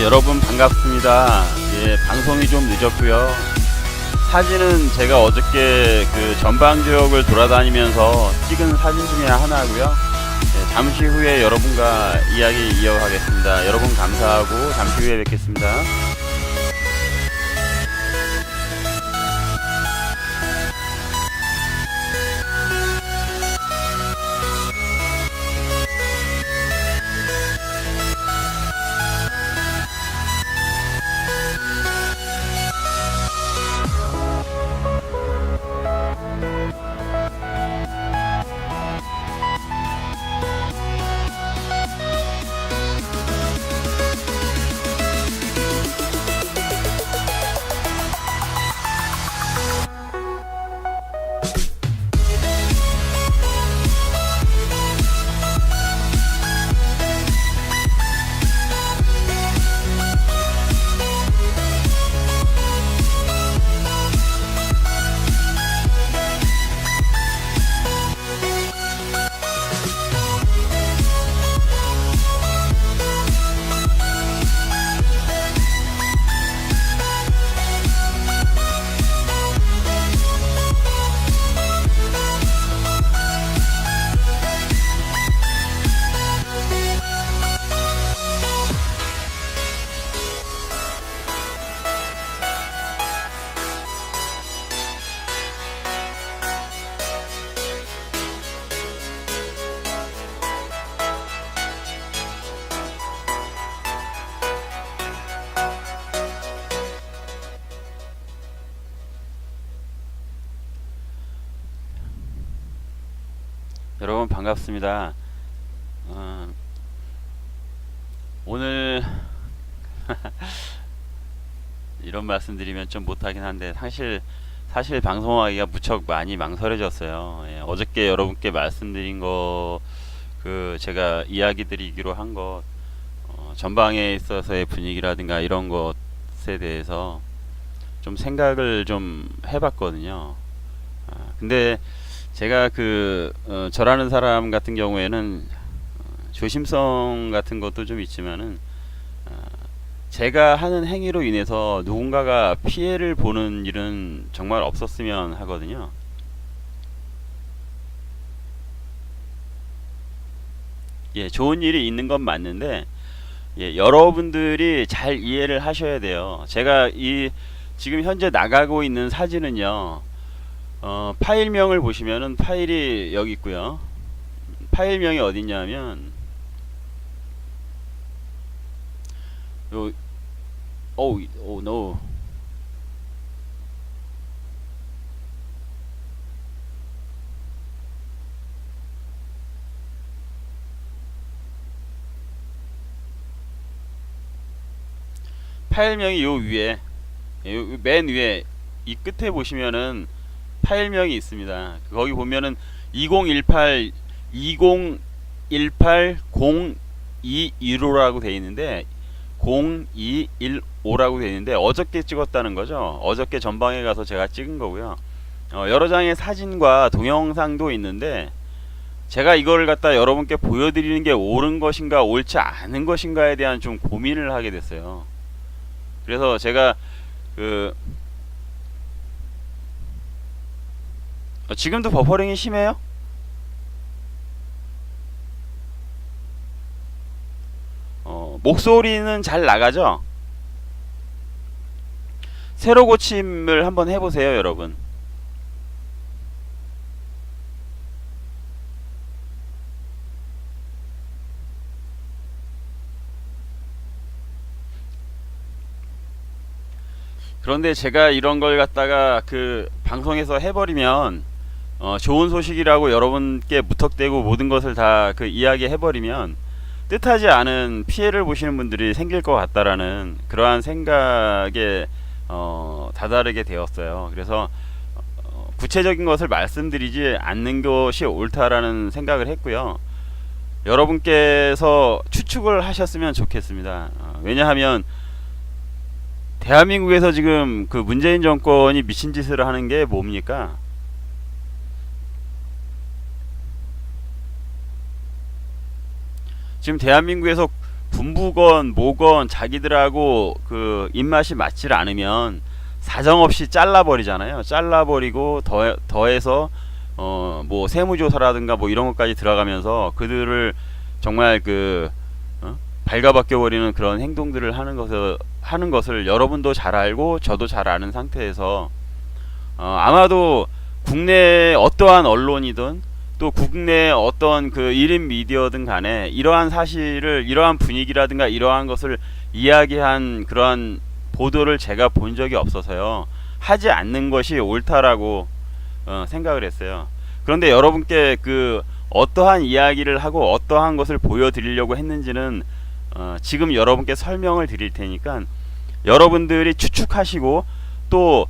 여러분 반갑습니다. 예, 방송이 좀 늦었고요. 사진은 제가 어저께 그 전방 지역을 돌아다니면서 찍은 사진 중에 하나고요. 예, 잠시 후에 여러분과 이야기 이어가겠습니다. 여러분 감사하고 잠시 후에 뵙겠습니다. 여러분 반갑습니다. 오늘 이런 말씀 드리면 좀 못하긴 한데 사실 방송하기가 무척 많이 망설여졌어요. 예, 어저께 여러분께 말씀드린 거 그 제가 이야기 드리기로 한 것 전방에 있어서의 분위기라든가 이런 것에 대해서 좀 생각을 좀 해봤거든요. 근데 제가 저라는 사람 같은 경우에는 조심성 같은 것도 좀 있지만은 제가 하는 행위로 인해서 누군가가 피해를 보는 일은 정말 없었으면 하거든요. 예, 좋은 일이 있는 건 맞는데 예, 여러분들이 잘 이해를 하셔야 돼요. 제가 지금 현재 나가고 있는 사진은요. 파일명을 보시면은 파일이 여기 있고요. 파일명이 어딨냐면 no. 파일명이 요 위에, 맨 위에 이 끝에 보시면은 파일명이 있습니다. 거기 보면은 2018 0215라고 되어 있는데 0215라고 되어 있는데 어저께 찍었다는 거죠. 어저께 전방에 가서 제가 찍은 거고요. 여러 장의 사진과 동영상도 있는데 제가 이걸 갖다 여러분께 보여드리는 게 옳은 것인가 옳지 않은 것인가에 대한 좀 고민을 하게 됐어요. 그래서 제가 지금도 버퍼링이 심해요? 목소리는 잘 나가죠? 새로 고침을 한번 해보세요, 여러분. 그런데 제가 이런 걸 갖다가 방송에서 해버리면 좋은 소식이라고 여러분께 무턱대고 모든 것을 다 이야기 해버리면 뜻하지 않은 피해를 보시는 분들이 생길 것 같다라는 그러한 생각에 다다르게 되었어요. 그래서 구체적인 것을 말씀드리지 않는 것이 옳다라는 생각을 했고요. 여러분께서 추측을 하셨으면 좋겠습니다. 왜냐하면 대한민국에서 지금 문재인 정권이 미친 짓을 하는 게 뭡니까? 지금 대한민국에서 분부건 뭐건 자기들하고 그 입맛이 맞질 않으면 사정없이 잘라버리잖아요. 잘라버리고 더해서 뭐 세무조사라든가 뭐 이런 것까지 들어가면서 그들을 정말 그 발가벗겨 버리는 그런 행동들을 하는 것을 여러분도 잘 알고 저도 잘 아는 상태에서 아마도 국내 어떠한 언론이든 또 국내 어떤 그 1인 미디어든 간에 이러한 사실을, 이러한 분위기라든가 이러한 것을 이야기한 그러한 보도를 제가 본 적이 없어서요. 하지 않는 것이 옳다라고 생각을 했어요. 그런데 여러분께 그 어떠한 이야기를 하고 어떠한 것을 보여드리려고 했는지는 지금 여러분께 설명을 드릴 테니까 여러분들이 추측하시고 또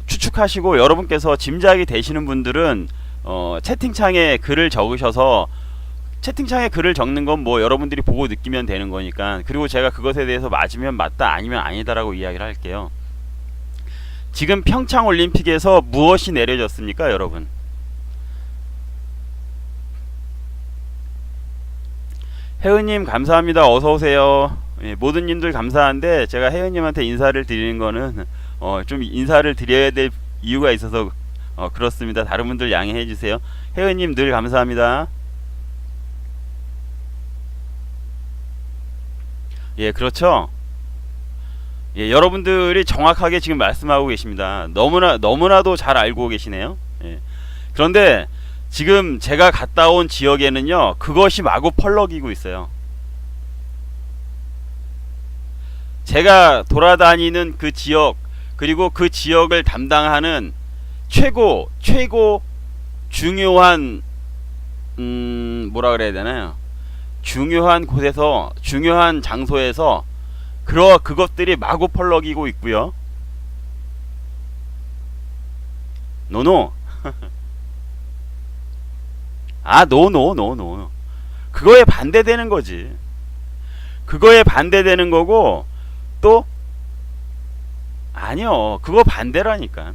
추측하시고 여러분께서 짐작이 되시는 분들은 채팅창에 글을 적으셔서, 채팅창에 글을 적는 건 뭐 여러분들이 보고 느끼면 되는 거니까, 그리고 제가 그것에 대해서 맞으면 맞다 아니면 아니다라고 이야기를 할게요. 지금 평창 올림픽에서 무엇이 내려졌습니까, 여러분? 혜은님 감사합니다. 어서 오세요. 예, 모든 님들 감사한데 제가 혜은님한테 인사를 드리는 거는 좀 인사를 드려야 될 이유가 있어서 그렇습니다. 다른 분들 양해해 주세요. 혜은님 늘 감사합니다. 예, 그렇죠. 예, 여러분들이 정확하게 지금 말씀하고 계십니다. 너무나도 잘 알고 계시네요. 예. 그런데 지금 제가 갔다 온 지역에는요, 그것이 마구 펄럭이고 있어요. 제가 돌아다니는 그 지역, 그리고 그 지역을 담당하는 최고 중요한 뭐라 그래야 되나요? 중요한 곳에서, 중요한 장소에서 그것들이 마구 펄럭이고 있고요. 노노. 아, 노. 그거에 반대되는 거지. 그거에 반대되는 거고, 또 아니요, 그거 반대라니까.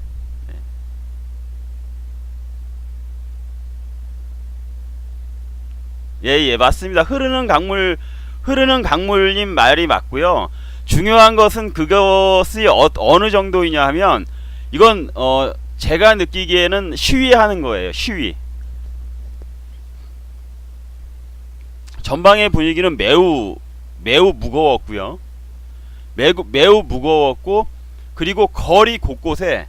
예, 맞습니다. 흐르는 강물님 말이 맞고요. 중요한 것은 그것이 어느 정도이냐 하면, 이건 제가 느끼기에는 시위하는 거예요. 시위. 전방의 분위기는 매우 무거웠고요. 매우 무거웠고, 그리고 거리 곳곳에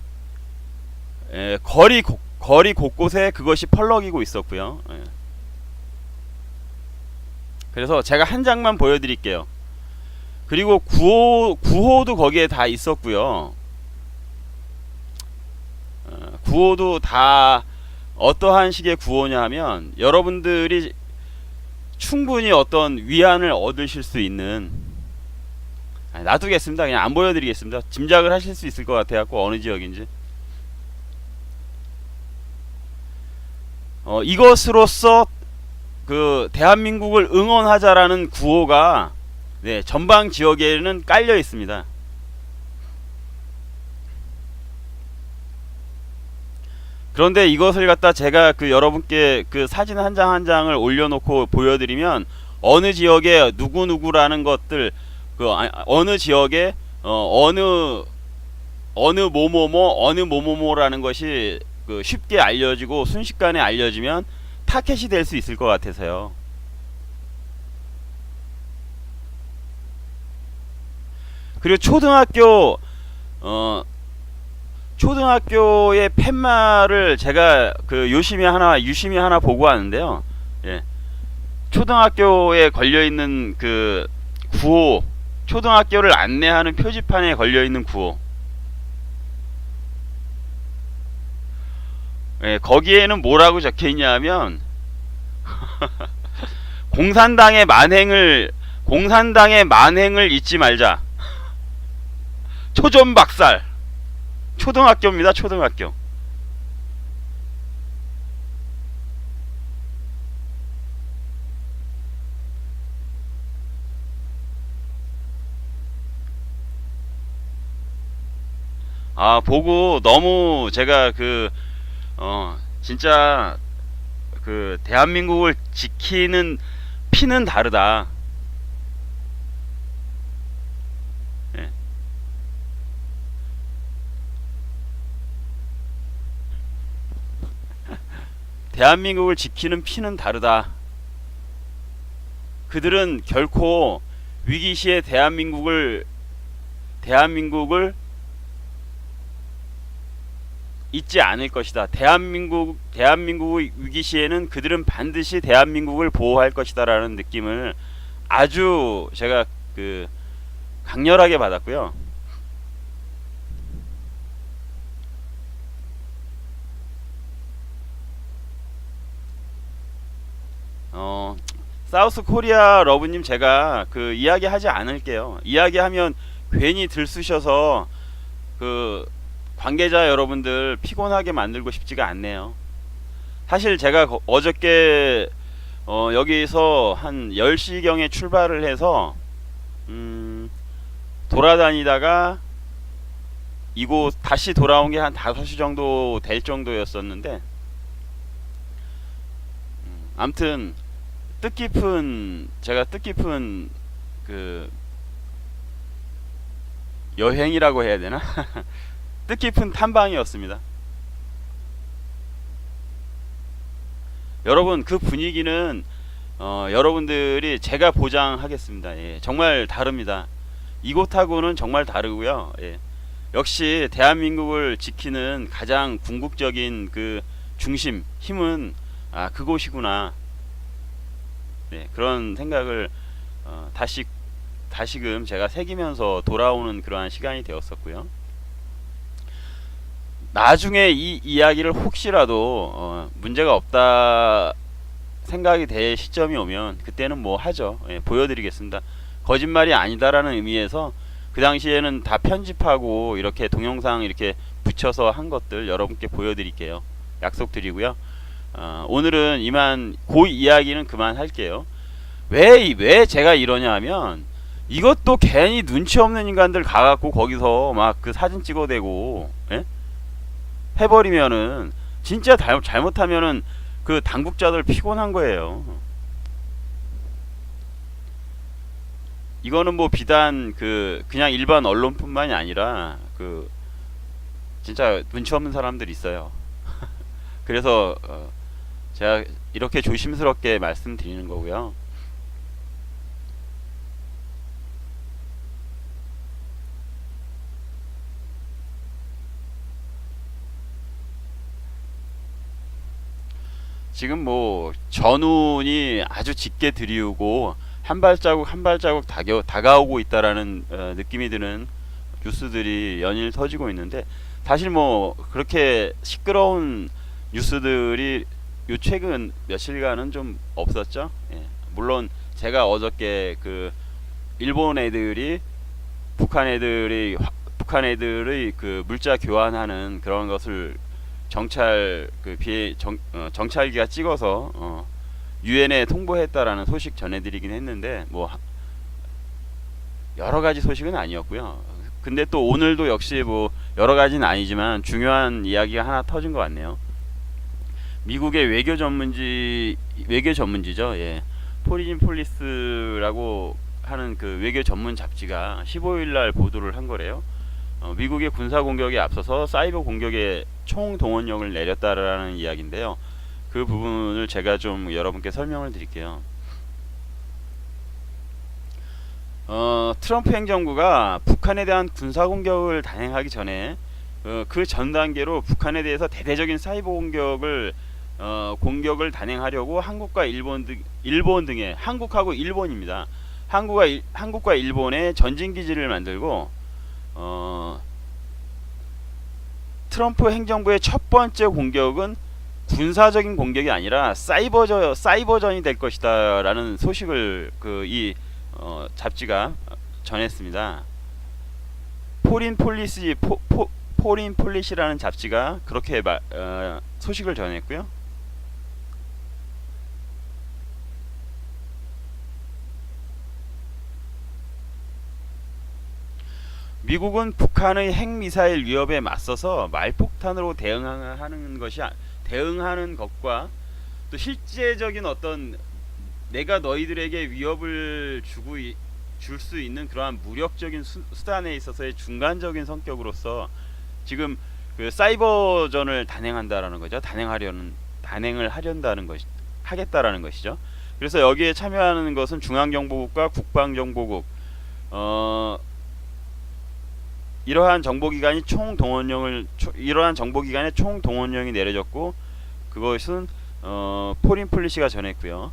그것이 펄럭이고 있었고요. 그래서 제가 한 장만 보여드릴게요. 그리고 구호도 거기에 다 있었고요. 구호도 다 어떠한 식의 구호냐 하면, 여러분들이 충분히 어떤 위안을 얻으실 수 있는, 놔두겠습니다. 그냥 안 보여드리겠습니다. 짐작을 하실 수 있을 것 같아갖고 어느 지역인지. 이것으로써 그 대한민국을 응원하자라는 구호가 전방 지역에는 깔려 있습니다. 그런데 이것을 갖다 제가 그 여러분께 그 사진 한 장 한 장을 올려놓고 보여드리면, 어느 지역에 누구누구라는 것들, 그 어느 지역에 어느 모모모라는 것이 그 쉽게 알려지고 순식간에 알려지면 타켓이 될 수 있을 것 같아서요. 그리고 초등학교의 팻말을 제가 그 유심히 하나 보고 왔는데요. 예. 초등학교에 걸려 있는 그 구호, 초등학교를 안내하는 표지판에 걸려 있는 구호. 예, 거기에는 뭐라고 적혀 있냐면 공산당의 만행을 잊지 말자. 초전박살. 초등학교입니다. 초등학교. 보고 너무 제가 진짜 그 대한민국을 지키는 피는 다르다. 대한민국을 지키는 피는 다르다. 그들은 결코 위기 시에 대한민국을 잊지 않을 것이다. 대한민국의 위기 시에는 그들은 반드시 대한민국을 보호할 것이다라는 느낌을 아주 제가 강렬하게 받았고요. 사우스 코리아 러브님, 제가 이야기하지 않을게요. 이야기하면 괜히 들쑤셔서 관계자 여러분들 피곤하게 만들고 싶지가 않네요. 사실 제가 어저께 여기서 한 10시경에 출발을 해서 돌아다니다가 이곳 다시 돌아온 게 한 5시 정도 될 정도였었는데, 암튼 제가 뜻깊은 여행이라고 해야 되나? 뜻깊은 탐방이었습니다. 여러분, 그 분위기는 여러분들이, 제가 보장하겠습니다. 예, 정말 다릅니다. 이곳하고는 정말 다르고요. 예, 역시 대한민국을 지키는 가장 궁극적인 중심, 힘은 그곳이구나. 네, 그런 생각을 다시금 제가 새기면서 돌아오는 그러한 시간이 되었었고요. 나중에 이 이야기를 혹시라도 문제가 없다 생각이 될 시점이 오면 그때는 뭐 하죠. 예, 보여드리겠습니다. 거짓말이 아니다라는 의미에서 그 당시에는 다 편집하고 이렇게 동영상 이렇게 붙여서 한 것들 여러분께 보여드릴게요. 약속드리고요. 오늘은 이만 이야기는 그만할게요. 왜 제가 이러냐 하면, 이것도 괜히 눈치 없는 인간들 가갖고 거기서 막 사진 찍어대고, 예? 해버리면은 진짜 잘못하면은 당국자들 피곤한 거예요. 이거는 뭐 비단 그냥 일반 언론뿐만이 아니라 진짜 눈치 없는 사람들 있어요. 그래서 제가 이렇게 조심스럽게 말씀드리는 거고요. 지금 뭐 전운이 아주 짙게 들이우고 한 발자국 한 발자국 다가오고 있다라는 느낌이 드는 뉴스들이 연일 터지고 있는데, 사실 뭐 그렇게 시끄러운 뉴스들이 요 최근 며칠간은 좀 없었죠. 예. 물론 제가 어저께 일본 애들이 북한 애들의 물자 교환하는 그런 것을 정찰기가 찍어서 유엔에 통보했다라는 소식 전해드리긴 했는데, 뭐 여러 가지 소식은 아니었고요. 근데 또 오늘도 역시 뭐 여러 가지는 아니지만 중요한 이야기가 하나 터진 것 같네요. 미국의 외교 전문지죠. 예. 포리진 폴리스라고 하는 외교 전문 잡지가 15일날 보도를 한 거래요. 미국의 군사 공격에 앞서서 사이버 공격에 총 동원령을 내렸다라는 이야기인데요. 그 부분을 제가 좀 여러분께 설명을 드릴게요. 트럼프 행정부가 북한에 대한 군사 공격을 단행하기 전에 그 전 단계로 북한에 대해서 대대적인 사이버 공격을 단행하려고 한국과 일본 등의, 한국하고 일본입니다. 한국과 일본의 전진 기지를 만들고, 트럼프 행정부의 첫 번째 공격은 군사적인 공격이 아니라 사이버전이 될 것이다라는 소식을 이 잡지가 전했습니다. 포린 폴리시라는 잡지가 그렇게 소식을 전했고요. 미국은 북한의 핵미사일 위협에 맞서서 말폭탄으로 대응하는 것과 또 실제적인 어떤 내가 너희들에게 위협을 줄 수 있는 그러한 무력적인 수단에 있어서의 중간적인 성격으로서 지금 사이버전을 단행한다라는 거죠. 단행을 하겠다라는 것이죠. 그래서 여기에 참여하는 것은 중앙정보국과 국방정보국, 이러한 정보기관의 총 동원령이 내려졌고, 그것은 포린 플리시가 전했고요.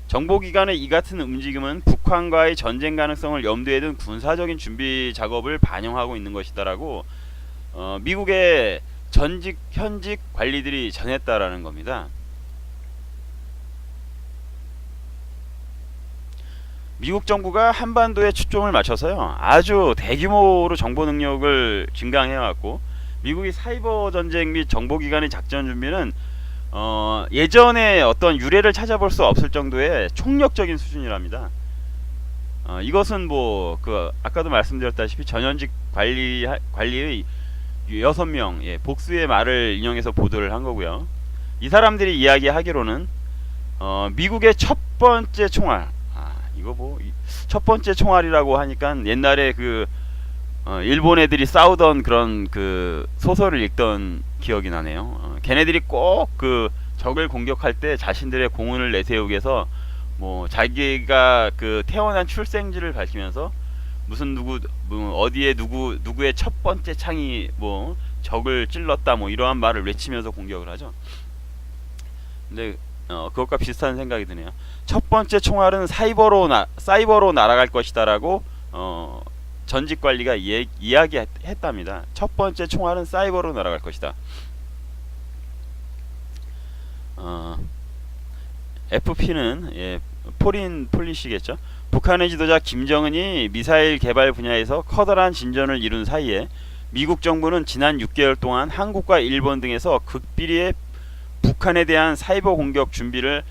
정보기관의 이 같은 움직임은 북한과의 전쟁 가능성을 염두에 둔 군사적인 준비 작업을 반영하고 있는 것이다라고 미국의 현직 관리들이 전했다라는 겁니다. 미국 정부가 한반도에 초점을 맞춰서요, 아주 대규모로 정보 능력을 증강해왔고, 미국이 사이버 전쟁 및 정보기관의 작전 준비는 예전에 어떤 유례를 찾아볼 수 없을 정도의 총력적인 수준이랍니다. 이것은 뭐 아까도 말씀드렸다시피 전현직 관리의 6명, 복수의 말을 인용해서 보도를 한 거고요. 이 사람들이 이야기하기로는 미국의 첫 번째 총알, 이거 뭐 첫 번째 총알이라고 하니까 옛날에 일본 애들이 싸우던 그런 소설을 읽던 기억이 나네요. 걔네들이 꼭 적을 공격할 때 자신들의 공훈을 내세우기 위해서 뭐 자기가 태어난 출생지를 밝히면서 무슨 어디에 누구의 첫 번째 창이 뭐 적을 찔렀다 뭐 이러한 말을 외치면서 공격을 하죠. 근데 그것과 비슷한 생각이 드네요. 첫 번째 총알은 사이버로 날아갈 것이다라고 전직 관리가 이야기했답니다. 첫 번째 총알은 사이버로 날아갈 것이다. FP는 포린 폴리시겠죠. 북한의 지도자 김정은이 미사일 개발 분야에서 커다란 진전을 이룬 사이에 미국 정부는 지난 6개월 동안 한국과 일본 등에서 극비리의 북한에 대한 사이버 공격 준비를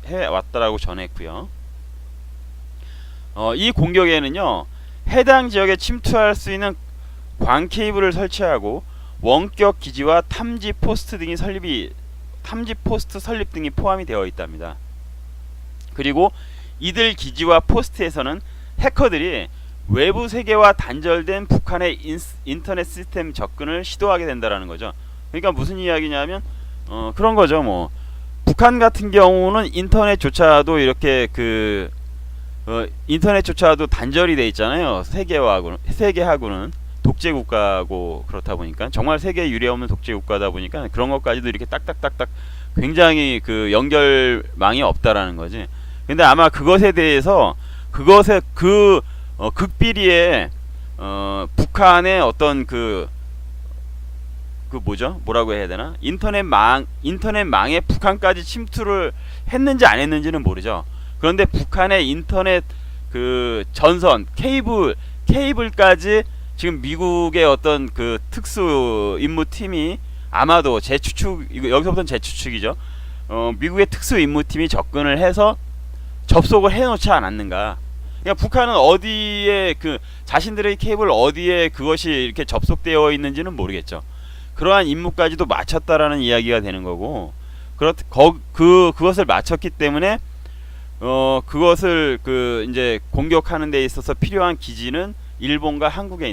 해왔다라고 전했고요. 이 공격에는요, 해당 지역에 침투할 수 있는 광 케이블을 설치하고 원격 기지와 탐지 포스트 설립 등이 포함이 되어 있답니다. 그리고 이들 기지와 포스트에서는 해커들이 외부 세계와 단절된 북한의 인터넷 시스템 접근을 시도하게 된다라는 거죠. 그러니까 무슨 이야기냐면 그런 거죠. 뭐 북한 같은 경우는 인터넷조차도 이렇게 인터넷조차도 단절이 돼 있잖아요. 세계하고는 독재 국가고, 그렇다 보니까 정말 세계에 유례 없는 독재 국가다 보니까 그런 것까지도 이렇게 딱딱딱딱 굉장히 연결망이 없다라는 거지. 근데 아마 그것에 대해서 극비리에 북한의 어떤 뭐라고 해야 되나? 인터넷망에 북한까지 침투를 했는지 안 했는지는 모르죠. 그런데 북한의 인터넷 전선 케이블까지 지금 미국의 어떤 특수 임무팀이, 아마도 여기서부터는 제 추측이죠. 미국의 특수 임무팀이 접근을 해서 접속을 해놓지 않았는가. 그러니까 북한은 어디에 자신들의 케이블 어디에 그것이 이렇게 접속되어 있는지는 모르겠죠. 그러한 임무까지도 마쳤다라는 이야기가 되는 거고, 그것을 마쳤기 때문에 그것을 이제 공격하는 데 있어서 필요한 기지는 일본과 한국에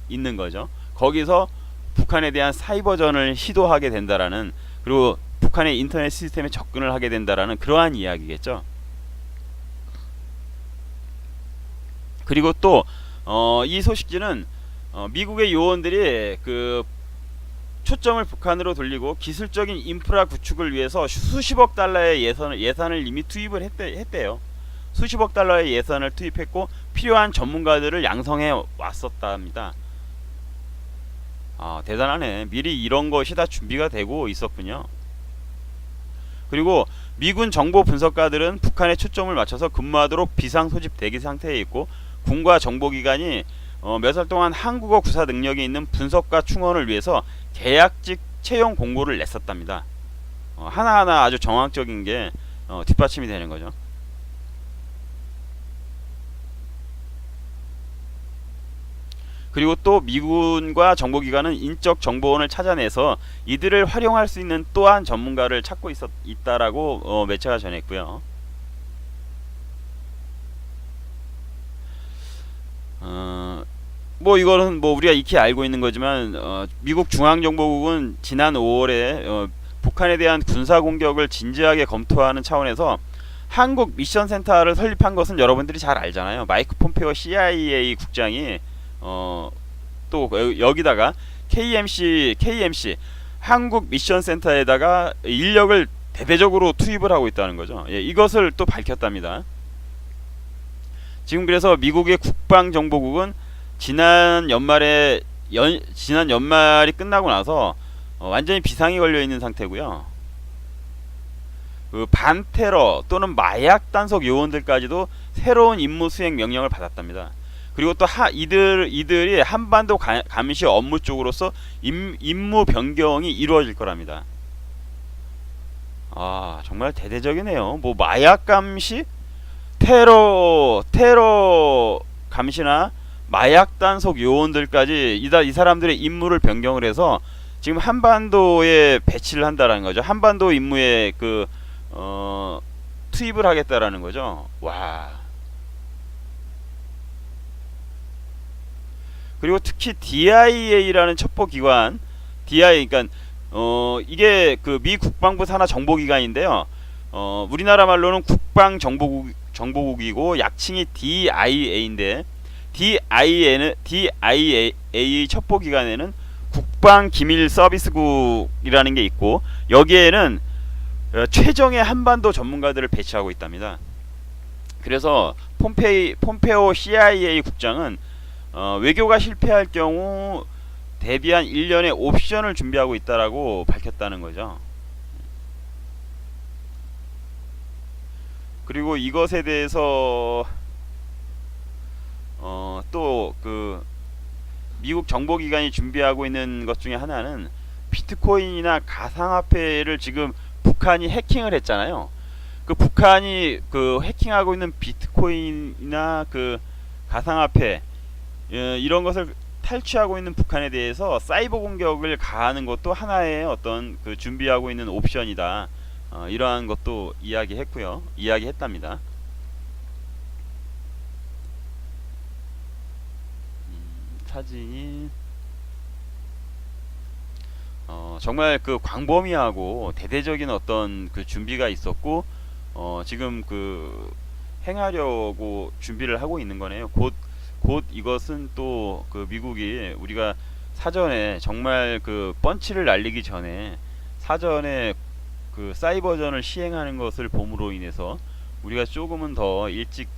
있는 거죠. 거기서 북한에 대한 사이버전을 시도하게 된다라는, 그리고 북한의 인터넷 시스템에 접근을 하게 된다라는 그러한 이야기겠죠. 그리고 또 이 소식지는 미국의 요원들이 초점을 북한으로 돌리고 기술적인 인프라 구축을 위해서 수십억 달러의 예산을 이미 투입을 했대요. 수십억 달러의 예산을 투입했고 필요한 전문가들을 양성해 왔었답니다. 대단하네. 미리 이런 것이 다 준비가 되고 있었군요. 그리고 미군 정보 분석가들은 북한에 초점을 맞춰서 근무하도록 비상 소집 대기 상태에 있고, 군과 정보기관이 몇 달 동안 한국어 구사 능력이 있는 분석가 충원을 위해서 계약직 채용 공고를 냈었답니다. 하나하나 아주 정확적인 게 뒷받침이 되는 거죠. 그리고 또 미군과 정보기관은 인적 정보원을 찾아내서 이들을 활용할 수 있는 또한 전문가를 찾고 있다라고 매체가 전했고요. 뭐 이거는 뭐 우리가 익히 알고 있는 거지만 미국 중앙정보국은 지난 5월에 북한에 대한 군사 공격을 진지하게 검토하는 차원에서 한국 미션 센터를 설립한 것은 여러분들이 잘 알잖아요. 마이크 폼페오 CIA 국장이 또 여기다가 KMC 한국 미션 센터에다가 인력을 대대적으로 투입을 하고 있다는 거죠. 예, 이것을 또 밝혔답니다. 지금 그래서 미국의 국방정보국은 지난 연말이 끝나고 나서 완전히 비상이 걸려 있는 상태고요. 그 반테러 또는 마약 단속 요원들까지도 새로운 임무 수행 명령을 받았답니다. 그리고 또 이들이 한반도 감시 업무 쪽으로서 임무 변경이 이루어질 거랍니다. 아, 정말 대대적이네요. 뭐 마약 감시, 테러 감시나 마약 단속 요원들까지 이 사람들의 임무를 변경을 해서 지금 한반도에 배치를 한다라는 거죠. 한반도 임무에 투입을 하겠다라는 거죠. 와. 그리고 특히 DIA라는 첩보기관, 그러니까 이게 그 미 국방부 산하 정보기관인데요. 우리나라 말로는 국방정보국이고 약칭이 DIA인데 DIA 첩보기관에는 국방기밀서비스국이라는 게 있고 여기에는 최정의 한반도 전문가들을 배치하고 있답니다. 그래서 폼페오 CIA 국장은 외교가 실패할 경우 대비한 일련의 옵션을 준비하고 있다라고 밝혔다는 거죠. 그리고 이것에 대해서 또 그 미국 정보기관이 준비하고 있는 것 중에 하나는 비트코인이나 가상화폐를 지금 북한이 해킹을 했잖아요. 그 북한이 그 해킹하고 있는 비트코인이나 그 가상화폐 이런 것을 탈취하고 있는 북한에 대해서 사이버 공격을 가하는 것도 하나의 어떤 그 준비하고 있는 옵션이다. 이러한 것도 이야기했답니다. 사진이 정말 그 광범위하고 대대적인 어떤 그 준비가 있었고 지금 그 행하려고 준비를 하고 있는 거네요. 곧 이것은 또 그 미국이 우리가 사전에 정말 그 펀치를 날리기 전에 사전에 그 사이버전을 시행하는 것을 봄으로 인해서 우리가 조금은 더 일찍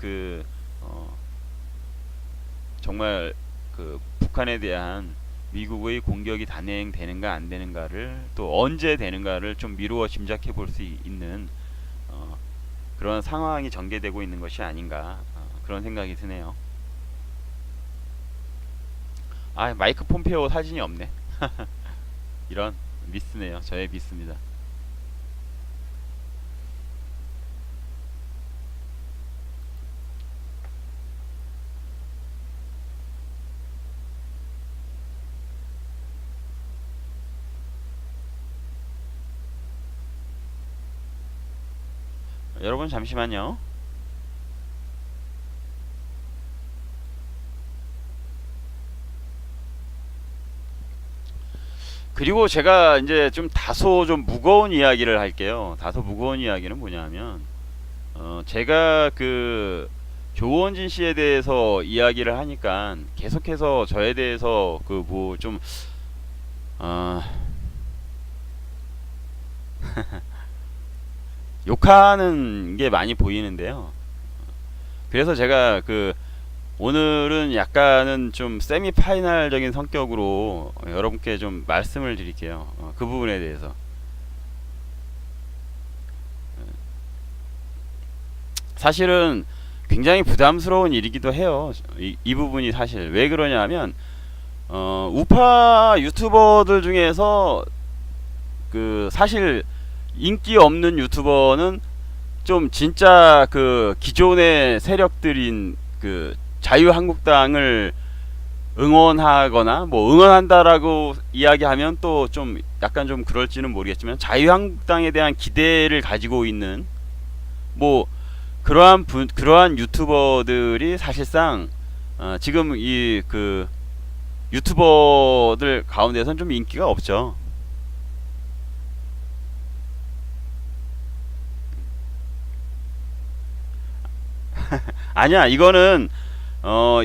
정말 그 북한에 대한 미국의 공격이 단행되는가 안 되는가를 또 언제 되는가를 좀 미루어 짐작해 볼 수 있는 그런 상황이 전개되고 있는 것이 아닌가 그런 생각이 드네요. 아, 마이크 폼페오 사진이 없네. 이런 미스네요. 저의 미스입니다. 여러분 잠시만요. 그리고 제가 이제 좀 다소 좀 무거운 이야기를 할게요. 다소 무거운 이야기는 뭐냐면 제가 그 조원진 씨에 대해서 이야기를 하니까 계속해서 저에 대해서 그 뭐 좀 욕하는 게 많이 보이는데요. 그래서 제가 그 오늘은 약간은 좀 세미 파이널적인 성격으로 여러분께 좀 말씀을 드릴게요. 그 부분에 대해서. 사실은 굉장히 부담스러운 일이기도 해요. 이 부분이 사실 왜 그러냐면 우파 유튜버들 중에서 그 사실 인기 없는 유튜버는 좀 진짜 그 기존의 세력들인 그 자유한국당을 응원하거나 뭐 응원한다라고 이야기하면 또 좀 약간 좀 그럴지는 모르겠지만 자유한국당에 대한 기대를 가지고 있는 뭐 그러한 유튜버들이 사실상 지금 이 그 유튜버들 가운데선 좀 인기가 없죠. 아니야, 이거는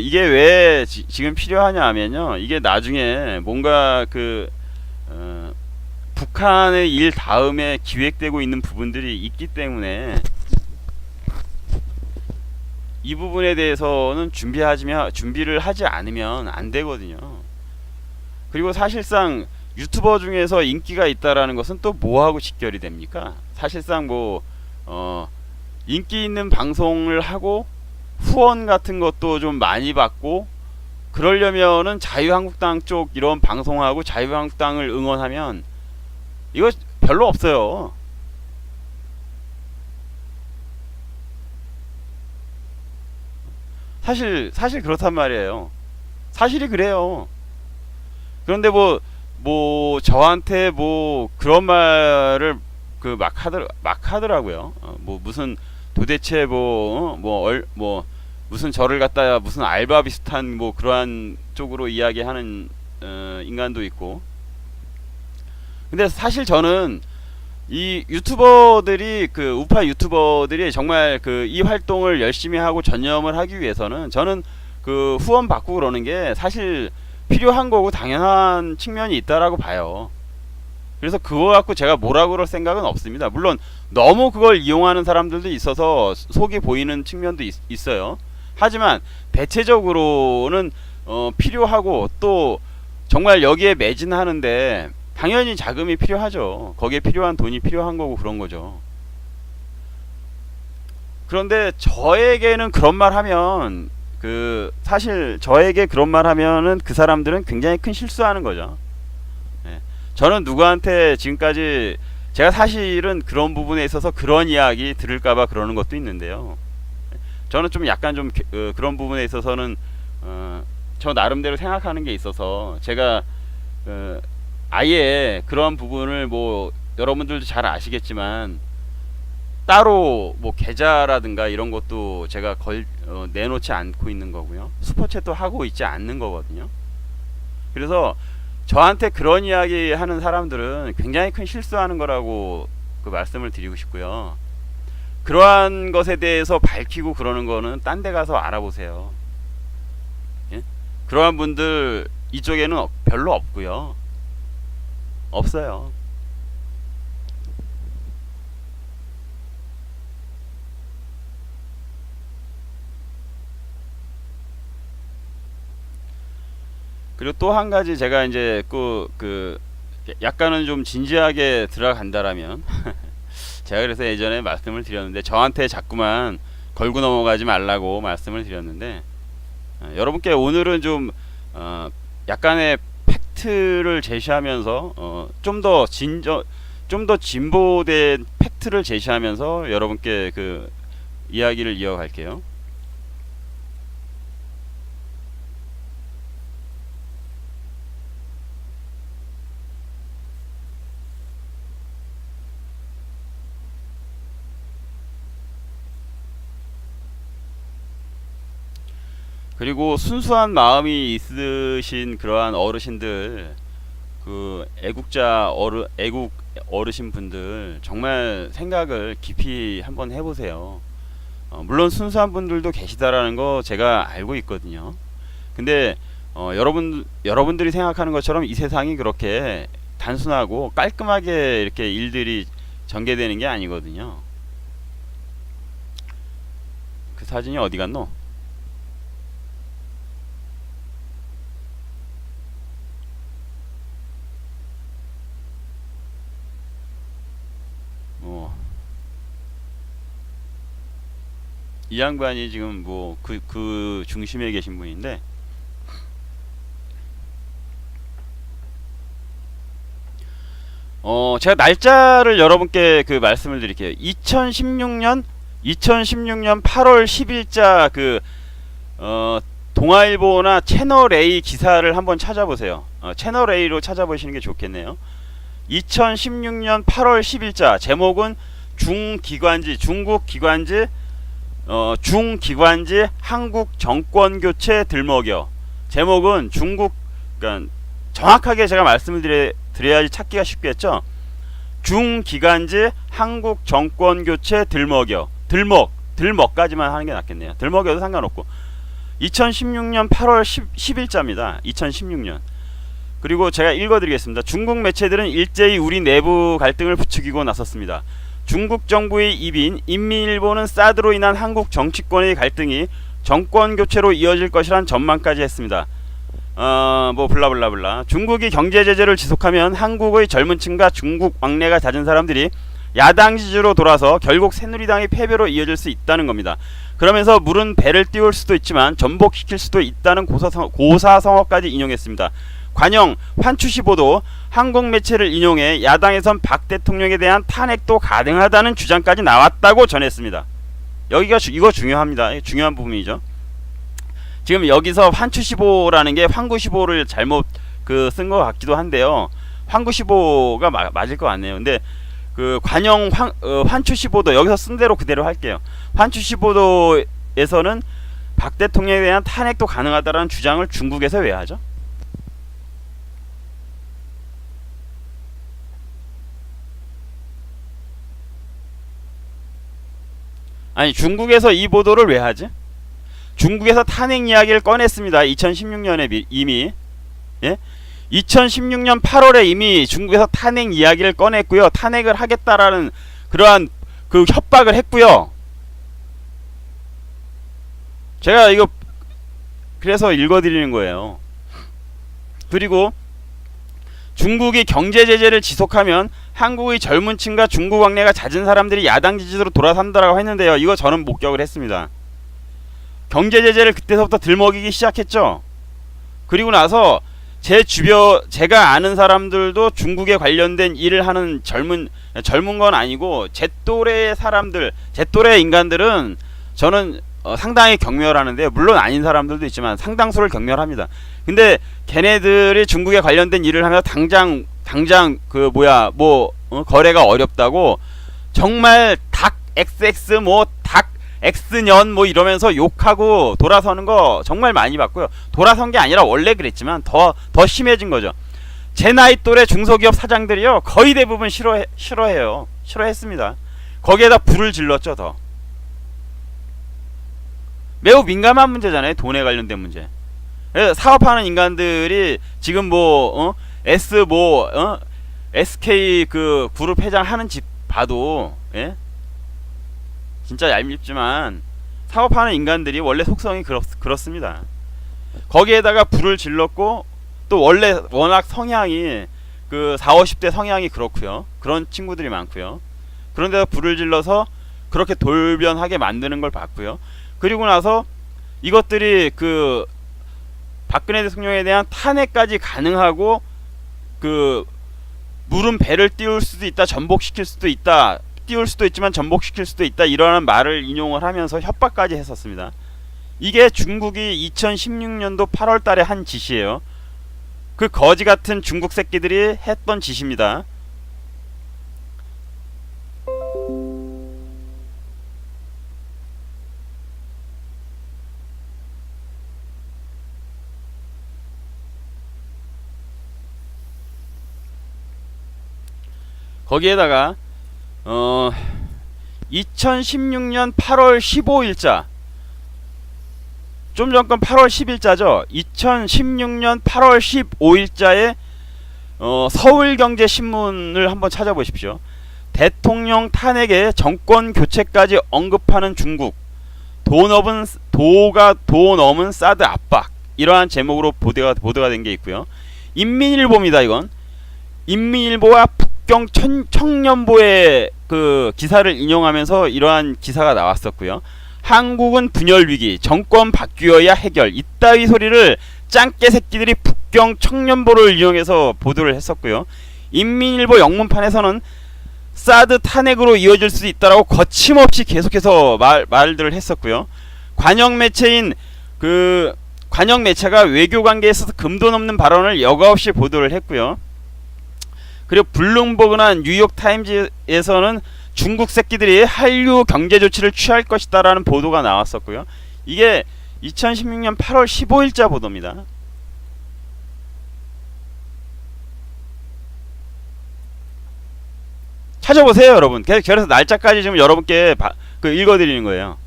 이게 왜 지금 필요하냐 하면요, 이게 나중에 뭔가 어, 북한의 일 다음에 기획되고 있는 부분들이 있기 때문에 이 부분에 대해서는 준비를 하지 않으면 안 되거든요. 그리고 사실상 유튜버 중에서 인기가 있다라는 것은 또 뭐하고 직결이 됩니까? 사실상 인기 있는 방송을 하고 후원 같은 것도 좀 많이 받고 그러려면은 자유한국당 쪽 이런 방송하고 자유한국당을 응원하면 이거 별로 없어요. 사실 그렇단 말이에요. 사실이 그래요. 그런데 저한테 그런 말을 막 하더라고요. 무슨 도대체 무슨 저를 갖다가 무슨 알바 비슷한 그러한 쪽으로 이야기하는 인간도 있고. 근데 사실 저는 이 유튜버들이 우파 유튜버들이 정말 이 활동을 열심히 하고 전념을 하기 위해서는 저는 후원 받고 그러는 게 사실 필요한 거고 당연한 측면이 있다라고 봐요. 그래서 그거 갖고 제가 뭐라 그럴 생각은 없습니다. 물론 너무 그걸 이용하는 사람들도 있어서 속이 보이는 측면도 있어요. 하지만 대체적으로는 필요하고 또 정말 여기에 매진하는데 당연히 자금이 필요하죠. 거기에 필요한 돈이 필요한 거고 그런 거죠. 그런데 저에게는 그런 말 하면 사실 저에게 그런 말 하면은 그 사람들은 굉장히 큰 실수하는 거죠. 예. 저는 누구한테 지금까지 제가 사실은 그런 부분에 있어서 그런 이야기 들을까봐 그러는 것도 있는데요. 저는 좀 약간 그런 부분에 있어서는 저 나름대로 생각하는 게 있어서 제가 아예 그런 부분을 여러분들도 잘 아시겠지만 따로 계좌라든가 이런 것도 제가 내놓지 않고 있는 거고요. 슈퍼챗도 하고 있지 않는 거거든요. 그래서 저한테 그런 이야기 하는 사람들은 굉장히 큰 실수하는 거라고 말씀을 드리고 싶고요. 그러한 것에 대해서 밝히고 그러는 거는 딴 데 가서 알아보세요. 예? 그러한 분들 이쪽에는 별로 없고요. 없어요. 그리고 또 한 가지 제가 이제 약간은 좀 진지하게 들어간다라면 제가 그래서 예전에 말씀을 드렸는데 저한테 자꾸만 걸고 넘어가지 말라고 말씀을 드렸는데 여러분께 오늘은 좀 약간의 팩트를 제시하면서 좀 더 진보된 팩트를 제시하면서 여러분께 이야기를 이어갈게요. 그리고 순수한 마음이 있으신 그러한 어르신들, 애국 어르신 분들 정말 생각을 깊이 한번 해보세요. 물론 순수한 분들도 계시다라는 거 제가 알고 있거든요. 근데 여러분들이 생각하는 것처럼 이 세상이 그렇게 단순하고 깔끔하게 이렇게 일들이 전개되는 게 아니거든요. 그 사진이 어디 갔노? 이 양반이 지금 그 중심에 계신 분인데 제가 날짜를 여러분께 말씀을 드릴게요. 2016년 8월 10일자 동아일보나 채널A 기사를 한번 찾아보세요. 채널A로 찾아보시는 게 좋겠네요. 2016년 8월 10일자 제목은 중기관지 한국 정권 교체 들먹여. 제목은 그러니까 정확하게 제가 말씀을 드려야지 찾기가 쉽겠죠. 중기간제 한국 정권 교체 들먹여. 들먹까지만 하는 게 낫겠네요. 들먹여도 상관없고 2016년 8월 10일자입니다. 2016년. 그리고 제가 읽어드리겠습니다. 중국 매체들은 일제히 우리 내부 갈등을 부추기고 나섰습니다. 중국 정부의 입인 인민일보는 사드로 인한 한국 정치권의 갈등이 정권 교체로 이어질 것이란 전망까지 했습니다. 뭐 블라블라블라. 중국이 경제 제재를 지속하면 한국의 젊은 층과 중국 왕래가 잦은 사람들이 야당 지지로 돌아서 결국 새누리당의 패배로 이어질 수 있다는 겁니다. 그러면서 물은 배를 띄울 수도 있지만 전복시킬 수도 있다는 고사성어까지 인용했습니다. 관영 환추시보도 한국 매체를 인용해 야당에선 박 대통령에 대한 탄핵도 가능하다는 주장까지 나왔다고 전했습니다. 이거 중요합니다. 중요한 부분이죠. 지금 여기서 환추시보라는 게 황구시보를 잘못 쓴 것 같기도 한데요. 황구시보가 맞을 것 같네요. 근데 그 관영 환추시보도 여기서 쓴 대로 그대로 할게요. 환추시보도에서는 박 대통령에 대한 탄핵도 가능하다라는 주장을 중국에서 왜 하죠? 아니 중국에서 이 보도를 왜 하지? 중국에서 탄핵 이야기를 꺼냈습니다. 2016년에 이미 2016년 8월에 이미 중국에서 탄핵 이야기를 꺼냈고요. 탄핵을 하겠다라는 그러한 그 협박을 했고요. 제가 이거 그래서 읽어드리는 거예요. 그리고 중국이 경제 제재를 지속하면 한국의 젊은 층과 중국 왕래가 잦은 사람들이 야당 지지로 돌아선다라고 했는데요. 이거 저는 목격을 했습니다. 경제 제재를 그때서부터 들먹이기 시작했죠. 그리고 나서 제가 아는 사람들도 중국에 관련된 일을 하는 젊은 건 아니고 제 또래의 사람들, 제 또래의 인간들은 저는 상당히 경멸하는데요. 물론 아닌 사람들도 있지만 상당수를 경멸합니다. 근데 걔네들이 중국에 관련된 일을 하면 당장 거래가 어렵다고 정말 닭 XX 닭 X년 이러면서 욕하고 돌아서는 거 정말 많이 봤고요. 돌아선 게 아니라 원래 그랬지만 더 심해진 거죠. 제 나이 또래 중소기업 사장들이요 거의 대부분 싫어해요. 싫어했습니다. 거기에다 불을 질렀죠. 더 매우 민감한 문제잖아요. 돈에 관련된 문제. 사업하는 인간들이 지금 SK 그 그룹 회장 하는 집 봐도 진짜 얄밉지만 사업하는 인간들이 원래 속성이 그렇습니다. 거기에다가 불을 질렀고 또 원래 워낙 성향이 그 40, 50대 성향이 그렇고요. 그런 친구들이 많고요. 그런데다 불을 질러서 그렇게 돌변하게 만드는 걸 봤고요. 그리고 나서 이것들이 그 박근혜 대통령에 대한 탄핵까지 가능하고 그 물은 배를 띄울 수도 있다, 전복시킬 수도 있다, 띄울 수도 있지만 전복시킬 수도 있다 이러한 말을 인용을 하면서 협박까지 했었습니다. 이게 중국이 2016년도 8월 달에 한 짓이에요. 그 거지 같은 중국 새끼들이 했던 짓입니다. 거기에다가 2016년 8월 15일자 좀 전건 8월 10일자죠. 2016년 8월 15일자에 서울경제신문을 한번 찾아보십시오. 대통령 탄핵에 정권 교체까지 언급하는 중국, 돈 넘은 사드 압박, 이러한 제목으로 보도가 된 게 있고요. 인민일보입니다. 이건 인민일보와 북경 청년보의 그 기사를 인용하면서 이러한 기사가 나왔었고요. 한국은 분열위기, 정권 바뀌어야 해결, 이따위 소리를 짱깨 새끼들이 북경 청년보를 이용해서 보도를 했었고요. 인민일보 영문판에서는 사드 탄핵으로 이어질 수 있다라고 거침없이 계속해서 말들을 했었고요. 관영 매체가 외교 관계에 있어서 금도 넘는 발언을 여과 없이 보도를 했고요. 그리고 블룸버그나 뉴욕타임즈에서는 중국 새끼들이 한류 경제 조치를 취할 것이다라는 보도가 나왔었고요. 이게 2016년 8월 15일자 보도입니다. 찾아보세요, 여러분. 그래서 날짜까지 지금 여러분께 읽어드리는 거예요.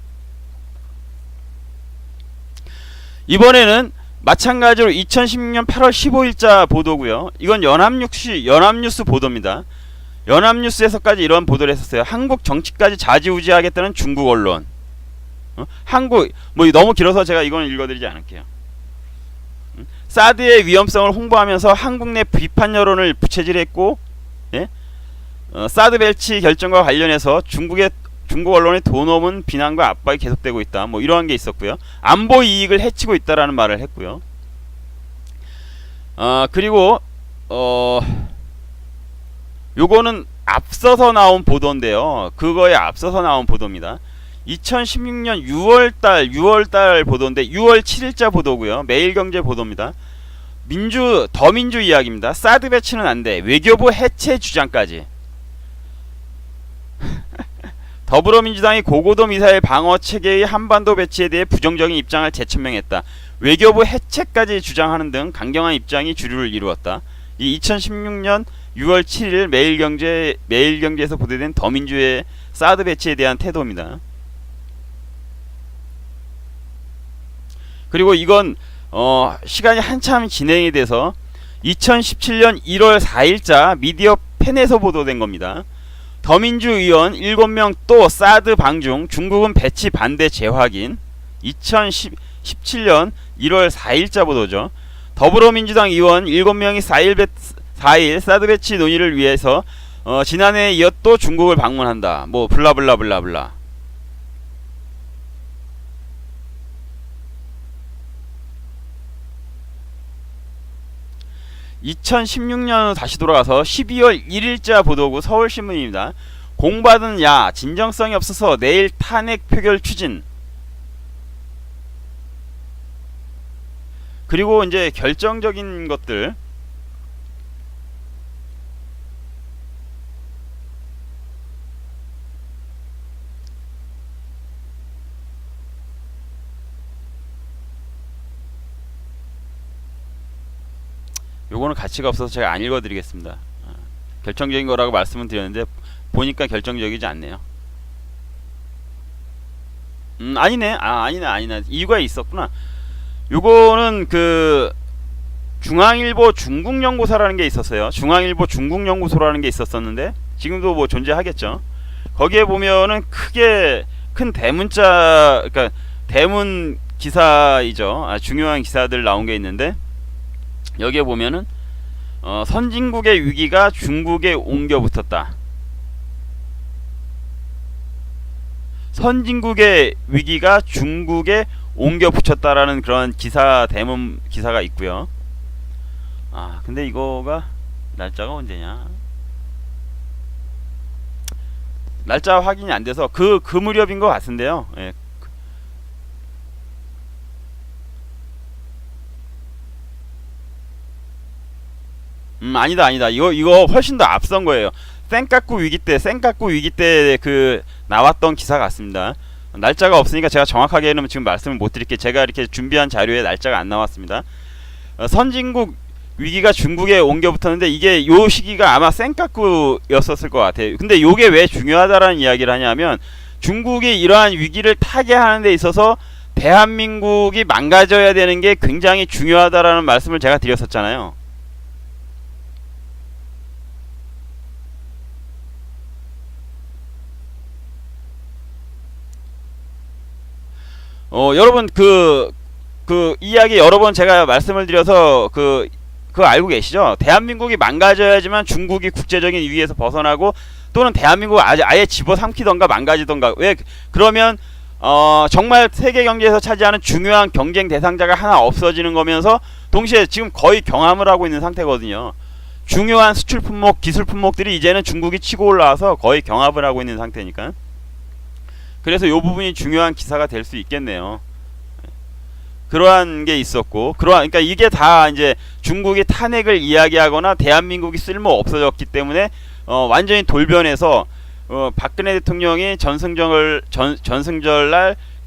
이번에는 마찬가지로 2016년 8월 15일자 보도고요. 이건 연합뉴스 보도입니다. 연합뉴스에서까지 이런 보도를 했었어요. 한국 정치까지 좌지우지하겠다는 중국 언론. 한국 뭐 너무 길어서 제가 이건 읽어드리지 않을게요. 사드의 위험성을 홍보하면서 한국 내 비판 여론을 부채질했고, 예? 사드 배치 결정과 관련해서 중국 언론의 돈 없는 비난과 압박이 계속되고 있다. 뭐 이러한 게 있었고요. 안보 이익을 해치고 있다라는 말을 했고요. 그리고 요거는 앞서서 나온 보도인데요. 그거에 앞서서 나온 보도입니다. 2016년 6월달 보도인데 6월 7일자 보도고요. 매일경제 보도입니다. 더민주 이야기입니다. 사드 배치는 안 돼. 외교부 해체 주장까지. 더불어민주당이 고고도 미사일 방어 체계의 한반도 배치에 대해 부정적인 입장을 재천명했다. 외교부 해체까지 주장하는 등 강경한 입장이 주류를 이루었다. 이 2016년 6월 7일 매일경제에서 보도된 더민주의 사드 배치에 대한 태도입니다. 그리고 이건 시간이 한참 진행이 돼서 2017년 1월 4일자 미디어 펜에서 보도된 겁니다. 더민주 의원 7명 또 사드 방중 중국은 배치 반대 재확인. 2017년 1월 4일자 보도죠. 더불어민주당 의원 7명이 4일 사드 배치 논의를 위해서 지난해에 이어 또 중국을 방문한다. 뭐 블라블라블라블라. (2016년) 다시 돌아가서 12월 1일자 보도고 서울신문입니다. 공받은 야 진정성이 없어서 내일 탄핵 표결 추진. 그리고 이제 결정적인 것들. 요거는 가치가 없어서 제가 안 읽어드리겠습니다. 결정적인 거라고 말씀을 드렸는데 보니까 결정적이지 않네요. 아니네. 아니네. 이유가 있었구나. 요거는 그 중앙일보 중국연구소라는 게 있었어요. 중앙일보 중국연구소라는 게 있었었는데 지금도 뭐 존재하겠죠. 거기에 보면은 큰 대문자, 그러니까 대문 기사이죠. 중요한 기사들 나온 게 있는데 여기에 보면은 선진국의 위기가 중국에 옮겨 붙었다. 선진국의 위기가 중국에 옮겨 붙였다라는 그런 대문 기사가 있고요. 근데 이거가 날짜가 언제냐? 날짜 확인이 안 돼서 그 무렵인 것 같은데요. 예. 아니다. 이거 훨씬 더 앞선 거예요. 센카쿠 위기 때 그 나왔던 기사 같습니다. 날짜가 없으니까 제가 정확하게는 지금 말씀을 못 드릴게요. 제가 이렇게 준비한 자료에 날짜가 안 나왔습니다. 선진국 위기가 중국에 옮겨 붙었는데 이게 요 시기가 아마 센카쿠였었을 것 같아요. 근데 요게 왜 중요하다라는 이야기를 하냐면 중국이 이러한 위기를 타개하는 데 있어서 대한민국이 망가져야 되는 게 굉장히 중요하다라는 말씀을 제가 드렸었잖아요. 여러분 그 이야기 여러 번 제가 말씀을 드려서 그거 알고 계시죠? 대한민국이 망가져야지만 중국이 국제적인 위기에서 벗어나고 또는 대한민국 아예 집어삼키던가 망가지던가. 왜 그러면 정말 세계 경제에서 차지하는 중요한 경쟁 대상자가 하나 없어지는 거면서 동시에 지금 거의 경함을 하고 있는 상태거든요. 중요한 수출 품목, 기술 품목들이 이제는 중국이 치고 올라와서 거의 경합을 하고 있는 상태니까. 그래서 이 부분이 중요한 기사가 될 수 있겠네요. 그러한 게 있었고, 그러니까 이게 다 이제 중국이 탄핵을 이야기하거나 대한민국이 쓸모 없어졌기 때문에 완전히 돌변해서 박근혜 대통령이 전승절날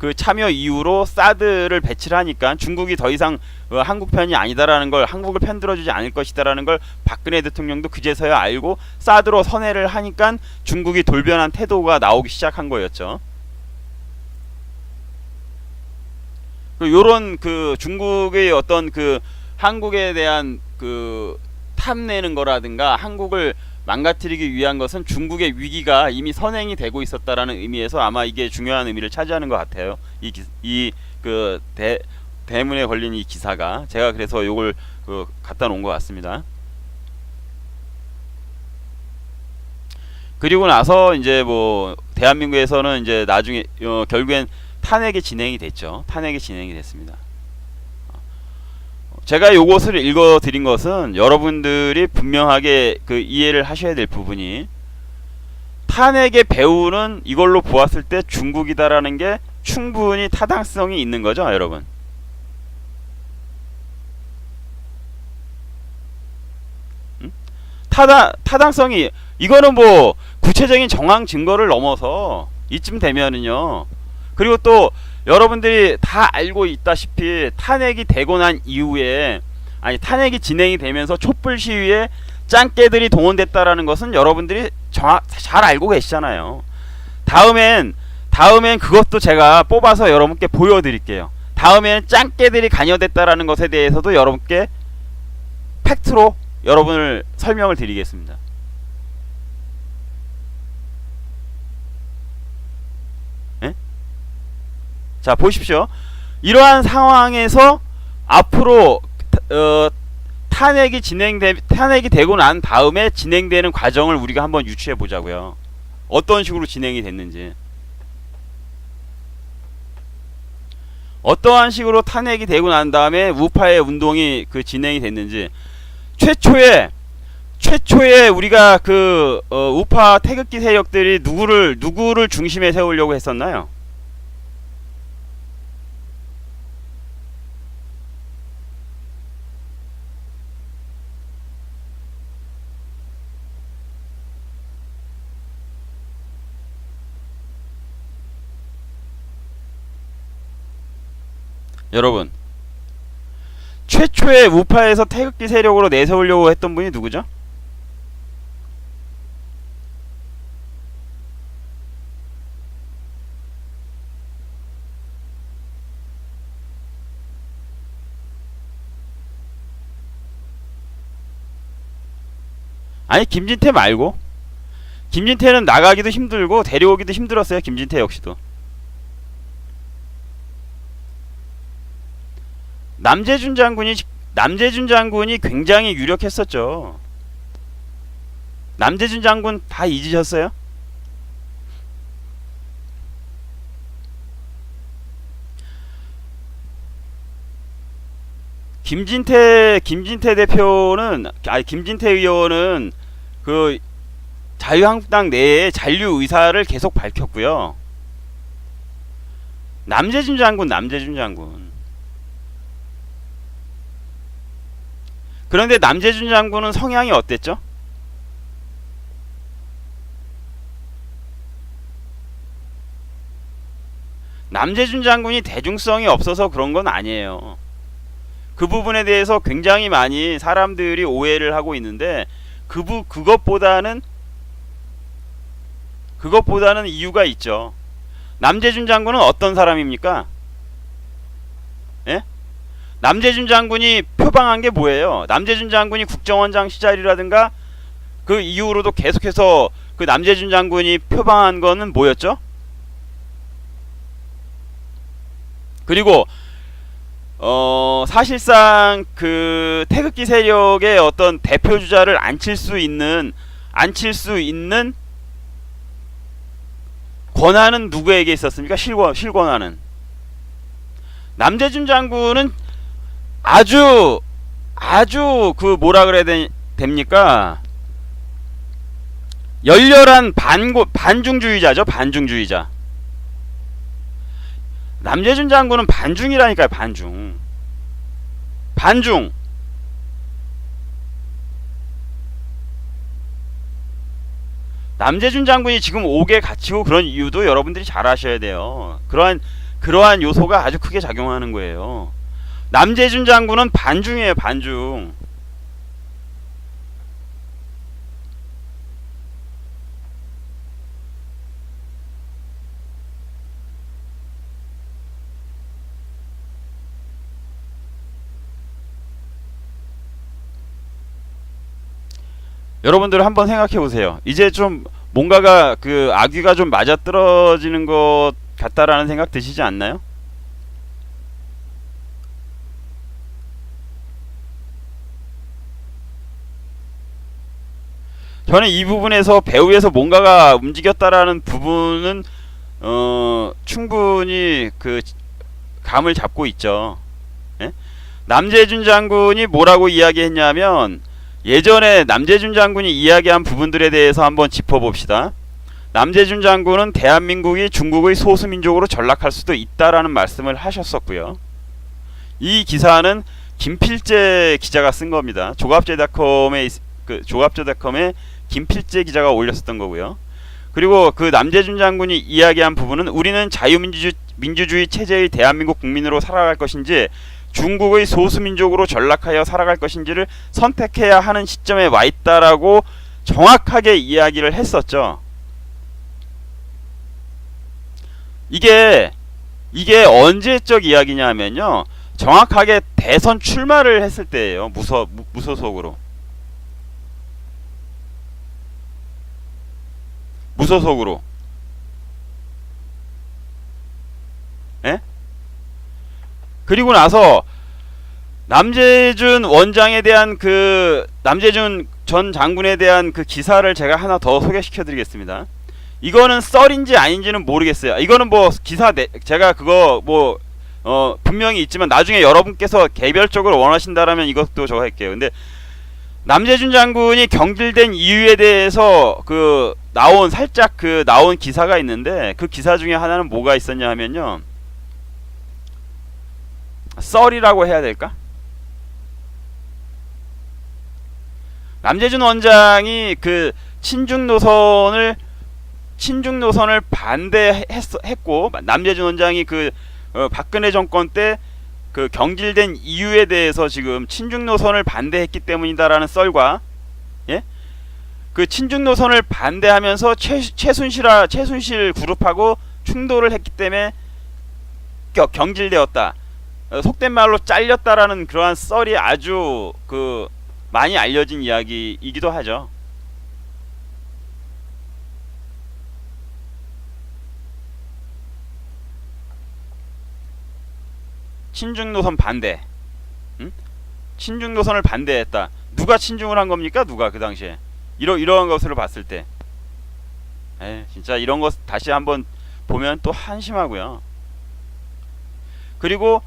그 참여 이후로 사드를 배치를 하니까 중국이 더 이상 한국 편이 아니다라는 걸, 한국을 편들어주지 않을 것이다라는 걸 박근혜 대통령도 그제서야 알고 사드로 선회를 하니까 중국이 돌변한 태도가 나오기 시작한 거였죠. 요런 그 중국의 어떤 그 한국에 대한 그 탐내는 거라든가 한국을 망가뜨리기 위한 것은 중국의 위기가 이미 선행이 되고 있었다라는 의미에서 아마 이게 중요한 의미를 차지하는 것 같아요. 이 그 대문에 걸린 이 기사가, 제가 그래서 요걸 그 갖다 놓은 것 같습니다. 그리고 나서 이제 뭐 대한민국에서는 이제 나중에 결국엔 탄핵이 진행이 됐죠. 탄핵이 진행이 됐습니다. 제가 요것을 읽어 드린 것은 여러분들이 분명하게 그 이해를 하셔야 될 부분이, 탄핵의 배후는 이걸로 보았을 때 중국이다라는 게 충분히 타당성이 있는 거죠, 여러분. 타당성이, 이거는 뭐 구체적인 정황 증거를 넘어서 이쯤 되면은요. 그리고 또 여러분들이 다 알고 있다시피 탄핵이 되고 난 이후에, 아니 탄핵이 진행이 되면서 촛불 시위에 짱깨들이 동원됐다라는 것은 여러분들이 잘 알고 계시잖아요. 다음엔 그것도 제가 뽑아서 여러분께 보여드릴게요. 다음에는 짱깨들이 관여됐다라는 것에 대해서도 여러분께 팩트로 여러분을 설명을 드리겠습니다. 예? 자, 보십시오. 이러한 상황에서 앞으로 탄핵이 되고 난 다음에 진행되는 과정을 우리가 한번 유추해 보자고요. 어떤 식으로 진행이 됐는지, 어떠한 식으로 탄핵이 되고 난 다음에 우파의 운동이 그 진행이 됐는지. 최초에 우리가 그 우파 태극기 세력들이 누구를 중심에 세우려고 했었나요? 여러분, 최초의 우파에서 태극기 세력으로 내세우려고 했던 분이 누구죠? 아니, 김진태 말고. 김진태는 나가기도 힘들고 데려오기도 힘들었어요. 김진태 역시도. 남재준 장군이 굉장히 유력했었죠. 남재준 장군 다 잊으셨어요? 김진태 대표는, 아니 김진태 의원은 그 자유한국당 내에 잔류 의사를 계속 밝혔고요. 남재준 장군. 그런데 남재준 장군은 성향이 어땠죠? 남재준 장군이 대중성이 없어서 그런 건 아니에요. 그 부분에 대해서 굉장히 많이 사람들이 오해를 하고 있는데, 그것보다는 이유가 있죠. 남재준 장군은 어떤 사람입니까? 예? 남재준 장군이 표방한 게 뭐예요? 남재준 장군이 국정원장 시절이라든가 그 이후로도 계속해서 그 남재준 장군이 표방한 거는 뭐였죠? 그리고 사실상 그 태극기 세력의 어떤 대표 주자를 앉힐 수 있는 권한은 누구에게 있었습니까? 실권한은. 남재준 장군은 아주 그 뭐라 그래야 됩니까? 열렬한 반중주의자죠. 반중주의자. 남재준 장군은 반중이라니까요. 반중. 남재준 장군이 지금 옥에 갇히고 그런 이유도 여러분들이 잘 아셔야 돼요. 그러한 요소가 아주 크게 작용하는 거예요. 남재준 장군은 반중이에요, 반중. 여러분들 한번 생각해 보세요. 이제 좀 뭔가가 그 악귀가 좀 맞아떨어지는 것 같다라는 생각 드시지 않나요? 저는 이 부분에서 배우에서 뭔가가 움직였다라는 부분은 충분히 그 감을 잡고 있죠. 예? 남재준 장군이 뭐라고 이야기했냐면, 예전에 남재준 장군이 이야기한 부분들에 대해서 한번 짚어봅시다. 남재준 장군은 대한민국이 중국의 소수민족으로 전락할 수도 있다라는 말씀을 하셨었고요. 이 기사는 김필재 기자가 쓴 겁니다. 조갑제닷컴에 김필재 기자가 올렸었던 거고요. 그리고 그 남재준 장군이 이야기한 부분은, 우리는 자유민주주의 체제의 대한민국 국민으로 살아갈 것인지 중국의 소수민족으로 전락하여 살아갈 것인지를 선택해야 하는 시점에 와 있다라고 정확하게 이야기를 했었죠. 이게 언제적 이야기냐면요, 정확하게 대선 출마를 했을 때예요. 무소속으로. 예? 그리고 나서 남재준 원장에 대한 남재준 전 장군에 대한 그 기사를 제가 하나 더 소개시켜 드리겠습니다. 이거는 썰인지 아닌지는 모르겠어요. 이거는 뭐 제가 그거 분명히 있지만 나중에 여러분께서 개별적으로 원하신다라면 이것도 저거 할게요. 근데 남재준 장군이 경질된 이유에 대해서 나온 기사가 있는데, 그 기사 중에 하나는 뭐가 있었냐 하면요, 썰이라고 해야 될까? 남재준 원장이 그 친중 노선을 반대했고, 남재준 원장이 박근혜 정권 때 그 경질된 이유에 대해서 지금 친중 노선을 반대했기 때문이다라는 썰과, 예? 그 친중 노선을 반대하면서 최순실 그룹하고 충돌을 했기 때문에 경질되었다. 속된 말로 잘렸다라는 그러한 썰이 아주 많이 알려진 이야기이기도 하죠. 친중 노선 반대. 응? 친중 노선을 반대했다. 누가 친중을 한 겁니까? 누가 그 당시에 이러한 것으로 봤을 때, 진짜 이런 것 다시 한번 보면 또 한심하고요. 그리고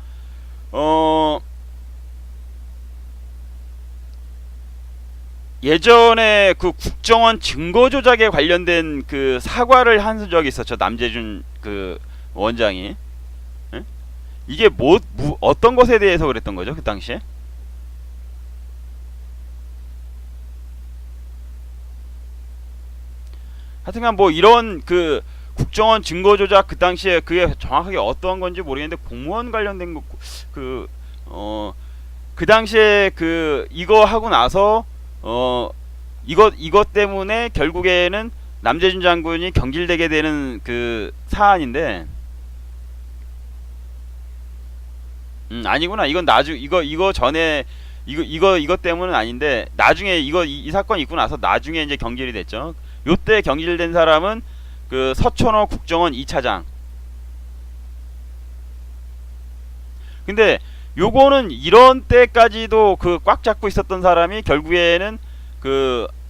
예전에 그 국정원 증거 조작에 관련된 그 사과를 한 적이 있었죠. 남재준 그 원장이. 이게 어떤 것에 대해서 그랬던 거죠, 그 당시에? 하여튼간 이런 국정원 증거 조작, 그 당시에 그게 정확하게 어떠한 건지 모르겠는데, 공무원 관련된 그 당시에 이거 하고 나서 이것 때문에 결국에는 남재준 장군이 경질되게 되는 그 사안인데, 아니구나. 이건 이거 전에 이것 때문은 아닌데, 나중에 이 사건 있고 나서 나중에 이제 경질이 됐죠. 요때 경질된 사람은 그 서천호 국정원 2차장. 근데 요거는 이런 때까지도 꽉 잡고 있었던 사람이 결국에는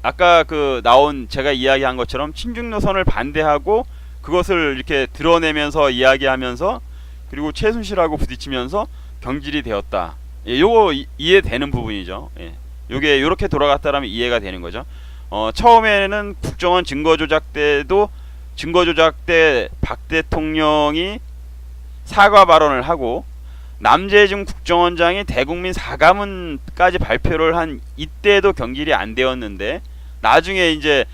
아까 나온 제가 이야기한 것처럼 친중 노선을 반대하고 그것을 이렇게 드러내면서 이야기하면서, 그리고 최순실하고 부딪히면서 경질이 되었다. 요거 이해되는 부분이죠. 요게 요렇게 돌아갔다라면 이해가 되는 거죠. 처음에는 국정원 증거 조작 때 박 대통령이 사과 발언을 하고, 남재준 국정원장이 대국민 사과문까지 발표를 한 이때도 경질이 안 되었는데, 나중에 이제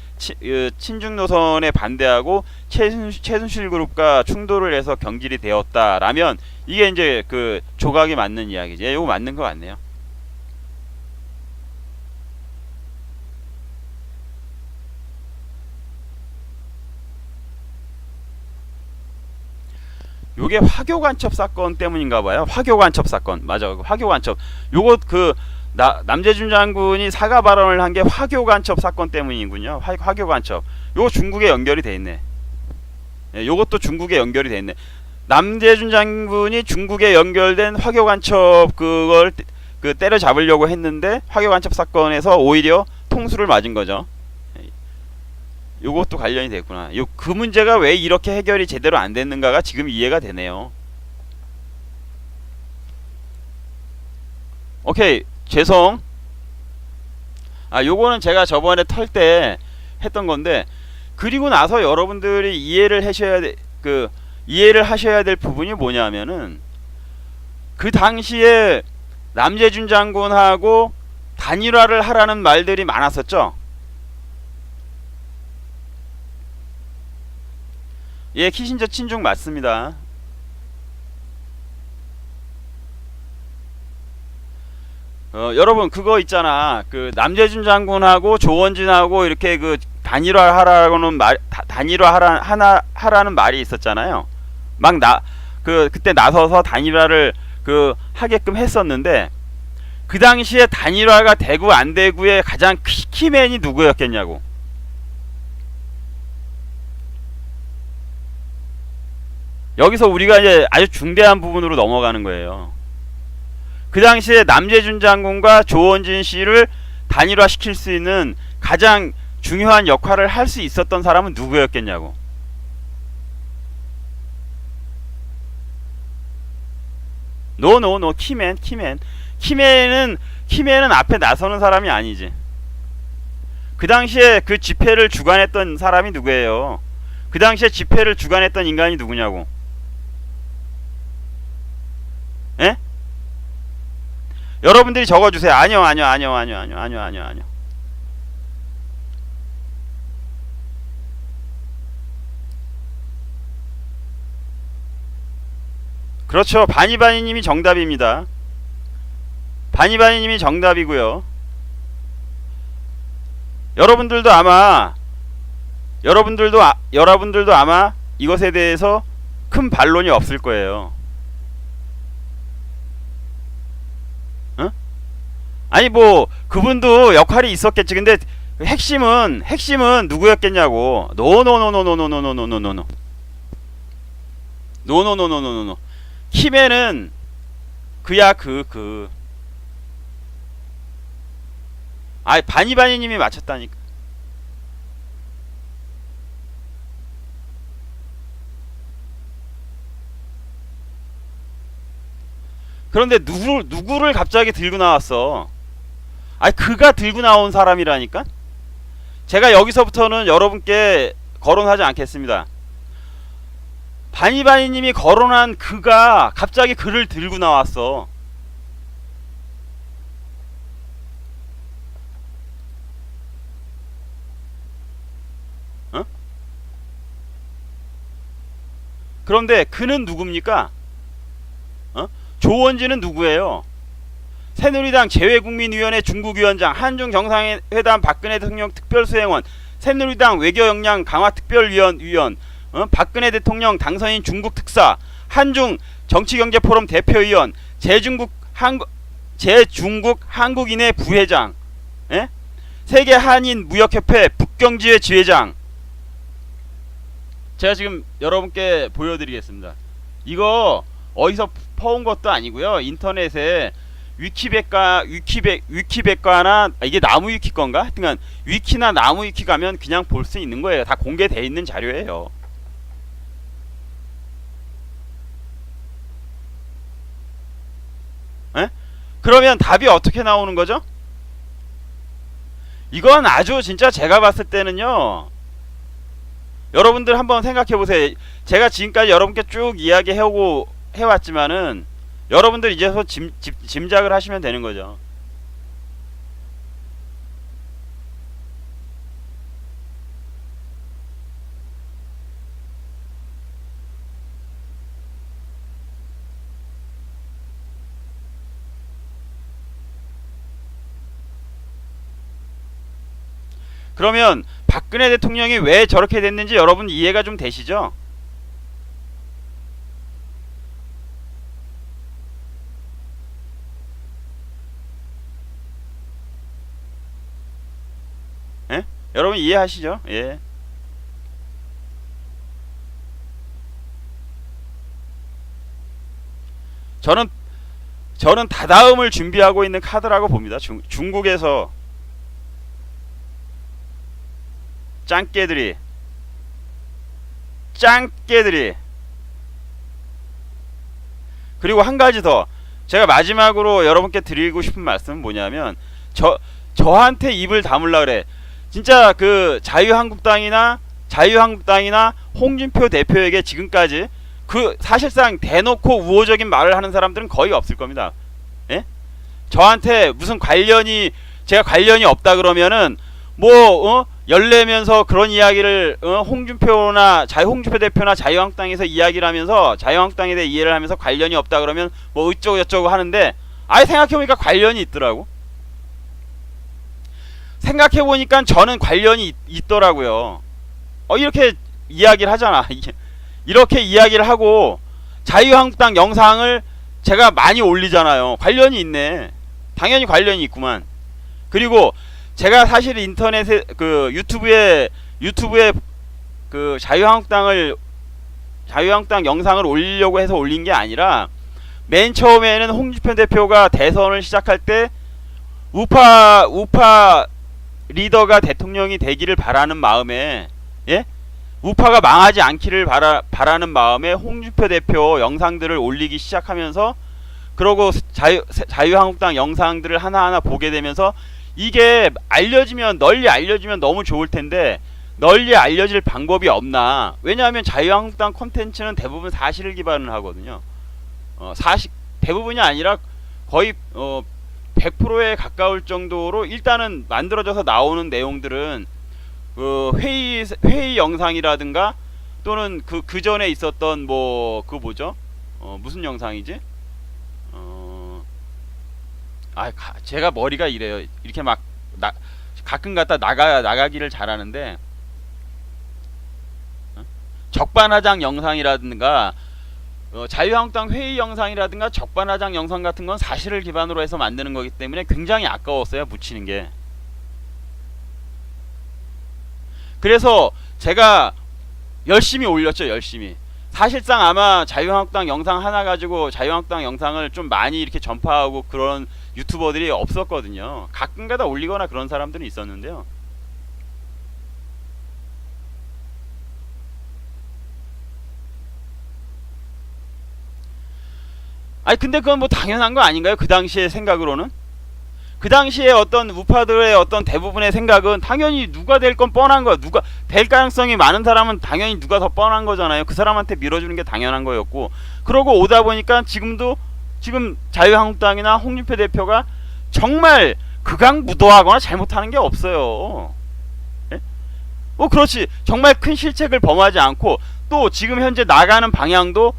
친중 노선에 반대하고 최순실 그룹과 충돌을 해서 경질이 되었다라면 이게 이제 그 조각이 맞는 이야기지. 예, 이거 맞는 거 같네요. 요게 화교 간첩 사건 때문인가 봐요. 화교 간첩 사건. 맞아. 화교 간첩. 요거 그 남재준 장군이 사과 발언을 한 게 화교 간첩 사건 때문이군요. 화교 간첩. 요거 중국에 연결이 돼 있네. 예, 요것도 중국에 연결이 돼 있네. 남재준 장군이 중국에 연결된 화교 간첩 그걸 그 때려잡으려고 했는데 화교 간첩 사건에서 오히려 통수를 맞은 거죠. 요것도 관련이 됐구나. 그 문제가 왜 이렇게 해결이 제대로 안 됐는가가 지금 이해가 되네요. 오케이, 죄송. 요거는 제가 저번에 털 때 했던 건데, 그리고 나서 여러분들이 이해를 하셔야 될 부분이 뭐냐면은 그 당시에 남재준 장군하고 단일화를 하라는 말들이 많았었죠. 예, 키신저 친중 맞습니다. 여러분 그거 있잖아. 그 남재준 장군하고 조원진하고 이렇게 그 하라는 말이 있었잖아요. 그때 나서서 단일화를 하게끔 했었는데 그 당시에 단일화가 되고 안 되고의 가장 키맨이 누구였겠냐고. 여기서 우리가 이제 아주 중대한 부분으로 넘어가는 거예요. 그 당시에 남재준 장군과 조원진 씨를 단일화시킬 수 있는 가장 중요한 역할을 할 수 있었던 사람은 누구였겠냐고. 노 키맨은 앞에 나서는 사람이 아니지. 그 당시에 그 집회를 주관했던 사람이 누구예요? 그 당시에 집회를 주관했던 인간이 누구냐고. 예? 여러분들이 적어주세요. 아니요. 그렇죠. 바니바니님이 정답입니다. 바니바니님이 정답이고요. 여러분들도 아마 이것에 대해서 큰 반론이 없을 거예요. 아니 뭐 그분도 역할이 있었겠지. 근데 핵심은 누구였겠냐고. 노노노노노노노노노노노. 키맨은 그야 바니바니님이 맞췄다니까. 그런데 누구를 갑자기 들고 나왔어? 그가 들고 나온 사람이라니까? 제가 여기서부터는 여러분께 거론하지 않겠습니다. 바니바니님이 거론한 그가 갑자기 그를 들고 나왔어. 어? 그런데 그는 누굽니까? 조원진은 누구예요? 새누리당 재외국민위원회 중국위원장, 한중 정상회담 박근혜 대통령 특별수행원, 새누리당 외교역량 강화 특별위원, 박근혜 대통령 당선인 중국 특사, 한중 정치경제포럼 대표위원, 제중국 한국인의 부회장, 세계 한인 무역협회 북경지회 지회장. 제가 지금 여러분께 보여드리겠습니다. 이거 어디서 퍼온 것도 아니고요. 인터넷에 위키백과나 이게 나무 위키 건가? 하여튼 위키나 나무 위키 가면 그냥 볼 수 있는 거예요. 다 공개되어 있는 자료예요. 그러면 답이 어떻게 나오는 거죠? 이건 아주 진짜 제가 봤을 때는요, 여러분들 한번 생각해 보세요. 제가 지금까지 여러분께 쭉 해왔지만은 여러분들 이제서 짐작을 하시면 되는 거죠. 그러면 박근혜 대통령이 왜 저렇게 됐는지 여러분 이해가 좀 되시죠? 예? 여러분 이해하시죠? 예. 저는 다다음을 준비하고 있는 카드라고 봅니다. 중국에서 짱깨들이 그리고 한 가지 더 제가 마지막으로 여러분께 드리고 싶은 말씀은 뭐냐면 저한테 입을 다물라 그래. 진짜 그 자유한국당이나 홍준표 대표에게 지금까지 그 사실상 대놓고 우호적인 말을 하는 사람들은 거의 없을 겁니다. 예? 저한테 무슨 제가 관련이 없다 그러면은 열내면서 그런 이야기를 홍준표 대표나 자유한국당에서 이야기를 하면서 자유한국당에 대해 이해를 하면서 관련이 없다 그러면 뭐 어쩌고 저쩌고 하는데 아예 생각해보니까 관련이 있더라고. 생각해보니까 저는 관련이 있더라고요. 이렇게 이야기를 하잖아. 이렇게 이야기를 하고 자유한국당 영상을 제가 많이 올리잖아요. 관련이 있네. 당연히 관련이 있구만. 그리고 제가 사실 인터넷에 그 유튜브에 그 자유한국당 영상을 올리려고 해서 올린 게 아니라 맨 처음에는 홍준표 대표가 대선을 시작할 때 우파 리더가 대통령이 되기를 바라는 마음에, 예? 우파가 망하지 않기를 바라는 마음에 홍준표 대표 영상들을 올리기 시작하면서, 그러고 자유한국당 영상들을 하나하나 보게 되면서 이게 널리 알려지면 너무 좋을 텐데 널리 알려질 방법이 없나. 왜냐하면 자유한국당 콘텐츠는 대부분 사실을 기반을 하거든요. 대부분이 아니라 거의 100%에 가까울 정도로 일단은 만들어져서 나오는 내용들은 그 회의 영상이라든가 또는 그 전에 있었던 무슨 영상이지? 제가 머리가 이래요. 이렇게 막 가끔 갖다 나가기를 잘하는데, 적반하장 영상이라든가 자유한국당 회의 영상이라든가 적반하장 영상 같은 건 사실을 기반으로 해서 만드는 거기 때문에 굉장히 아까웠어요, 묻히는 게. 그래서 제가 열심히 올렸죠, 열심히. 사실상 아마 자유한국당 영상 하나 가지고 자유한국당 영상을 좀 많이 이렇게 전파하고 그런 유튜버들이 없었거든요. 가끔가다 올리거나 그런 사람들은 있었는데요. 근데 그건 뭐 당연한 거 아닌가요? 그 당시의 생각으로는? 그 당시에 어떤 우파들의 어떤 대부분의 생각은 당연히 누가 될 건 뻔한 거야. 누가 될 가능성이 많은 사람은 당연히 누가 더 뻔한 거잖아요. 그 사람한테 밀어주는 게 당연한 거였고, 그러고 오다 보니까 지금 자유한국당이나 홍준표 대표가 정말 극악무도하거나 잘못하는 게 없어요. 예? 그렇지. 정말 큰 실책을 범하지 않고 또 지금 현재 나가는 방향도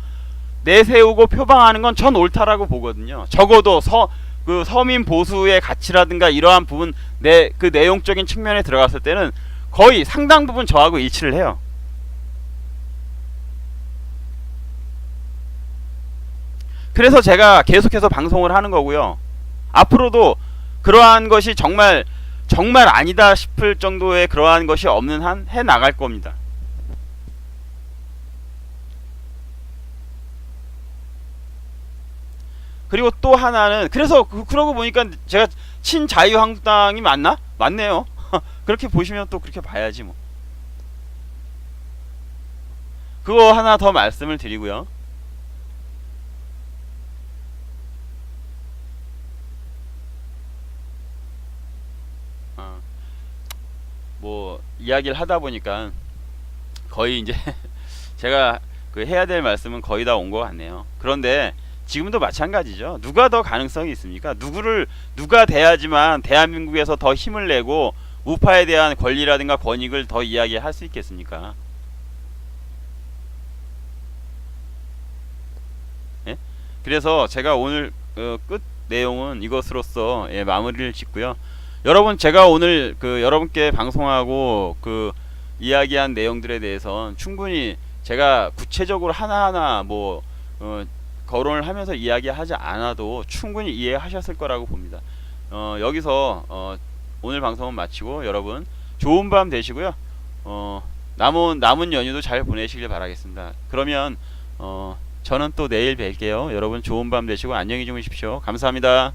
내세우고 표방하는 건 전 옳다라고 보거든요. 적어도 서민 보수의 가치라든가 이러한 부분, 그 내용적인 측면에 들어갔을 때는 거의 상당 부분 저하고 일치를 해요. 그래서 제가 계속해서 방송을 하는 거고요. 앞으로도 그러한 것이 정말 아니다 싶을 정도의 그러한 것이 없는 한 해 나갈 겁니다. 그리고 또 하나는, 그래서 그러고 보니까 제가 친자유한국당이 맞나? 맞네요. 그렇게 보시면 또 그렇게 봐야지 뭐. 그거 하나 더 말씀을 드리고요. 뭐 이야기를 하다 보니까 거의 이제 제가 그 해야 될 말씀은 거의 다 온 것 같네요. 그런데 지금도 마찬가지죠. 누가 더 가능성이 있습니까? 누가 돼야지만 대한민국에서 더 힘을 내고 우파에 대한 권리라든가 권익을 더 이야기할 수 있겠습니까? 예? 그래서 제가 오늘 끝 내용은 이것으로써 마무리를 짓고요. 여러분 제가 오늘 그 여러분께 방송하고 그 이야기한 내용들에 대해서 충분히 제가 구체적으로 하나하나 뭐 거론을 하면서 이야기하지 않아도 충분히 이해하셨을 거라고 봅니다. 여기서 오늘 방송은 마치고 여러분 좋은 밤 되시고요. 남은 연휴도 잘 보내시길 바라겠습니다. 그러면 저는 또 내일 뵐게요. 여러분 좋은 밤 되시고 안녕히 주무십시오. 감사합니다.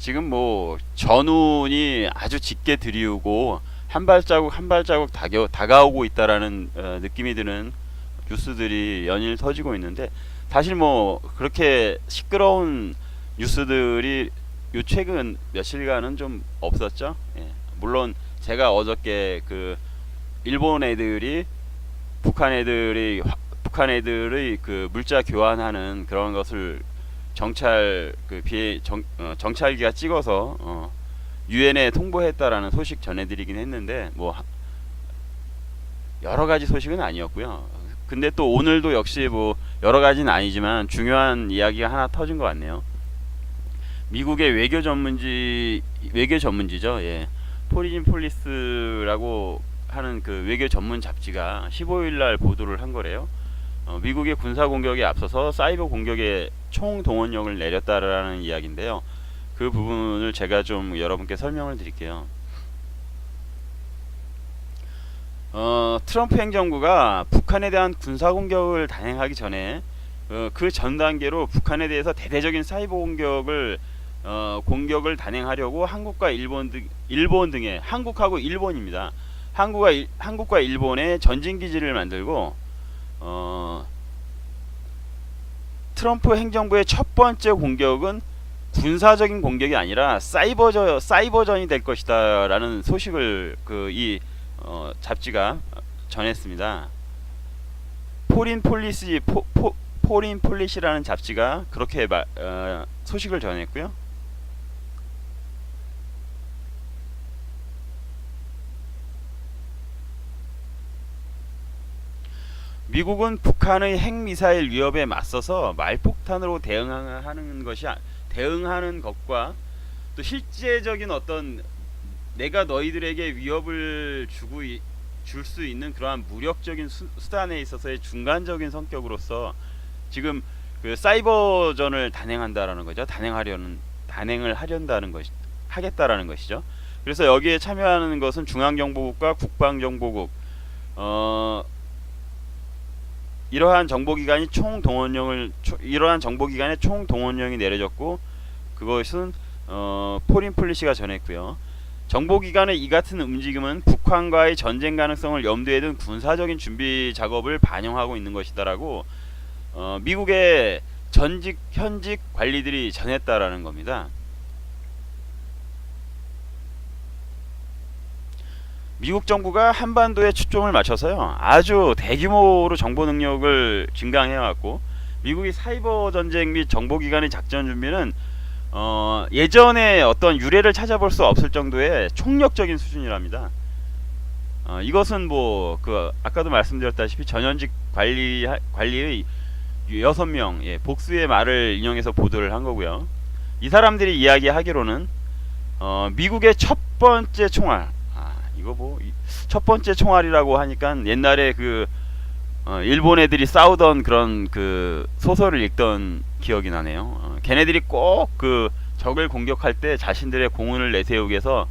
지금 뭐 전운이 아주 짙게 들이우고 한 발자국 한 발자국 다가오고 있다라는 느낌이 드는 뉴스들이 연일 터지고 있는데, 사실 뭐 그렇게 시끄러운 뉴스들이 요 최근 며칠간은 좀 없었죠. 예. 물론 제가 어저께 그 일본 애들이 북한 애들의 그 물자 교환하는 그런 것을 정찰기가 찍어서 유엔에 통보했다라는 소식 전해드리긴 했는데 뭐 여러 가지 소식은 아니었고요. 근데 또 오늘도 역시 뭐 여러 가지는 아니지만 중요한 이야기가 하나 터진 것 같네요. 미국의 외교 전문지죠. 예. 포리진 폴리스라고 하는 그 외교 전문 잡지가 15일 날 보도를 한 거래요. 미국의 군사 공격에 앞서서 사이버 공격에 총 동원령을 내렸다라는 이야기인데요. 그 부분을 제가 좀 여러분께 설명을 드릴게요. 트럼프 행정부가 북한에 대한 군사 공격을 단행하기 전에 그 전 단계로 북한에 대해서 대대적인 사이버 공격을 단행하려고 한국과 일본 등의 한국하고 일본입니다. 한국과 일본의 전진 기지를 만들고 트럼프 행정부의 첫 번째 공격은 군사적인 공격이 아니라 사이버전이 될 것이다라는 소식을 이 잡지가 전했습니다. 포린 폴리시라는 잡지가 그렇게 소식을 전했고요. 미국은 북한의 핵미사일 위협에 맞서서 말폭탄으로 대응하는 것과 또 실제적인 어떤 내가 너희들에게 위협을 줄 수 있는 그러한 무력적인 수단에 있어서의 중간적인 성격으로서 지금 그 사이버전을 단행한다라는 거죠. 단행을 하겠다라는 것이죠. 그래서 여기에 참여하는 것은 중앙정보국과 국방정보국, 이러한 정보기관에 총 동원령이 내려졌고, 그것은 포린 폴리시가 전했고요. 정보기관의 이 같은 움직임은 북한과의 전쟁 가능성을 염두에 둔 군사적인 준비 작업을 반영하고 있는 것이다라고 미국의 현직 관리들이 전했다라는 겁니다. 미국 정부가 한반도에 초점을 맞춰서요, 아주 대규모로 정보 능력을 증강해왔고, 미국이 사이버 전쟁 및 정보기관의 작전 준비는 예전에 어떤 유례를 찾아볼 수 없을 정도의 총력적인 수준이랍니다. 이것은 뭐 아까도 말씀드렸다시피 전현직 관리의 6명 복수의 말을 인용해서 보도를 한 거고요. 이 사람들이 이야기하기로는 미국의 첫 번째 총알, 이거 뭐 첫 번째 총알이라고 하니까 옛날에 일본 애들이 싸우던 그런 소설을 읽던 기억이 나네요. 걔네들이 꼭 적을 공격할 때 자신들의 공훈을 내세우기 위해서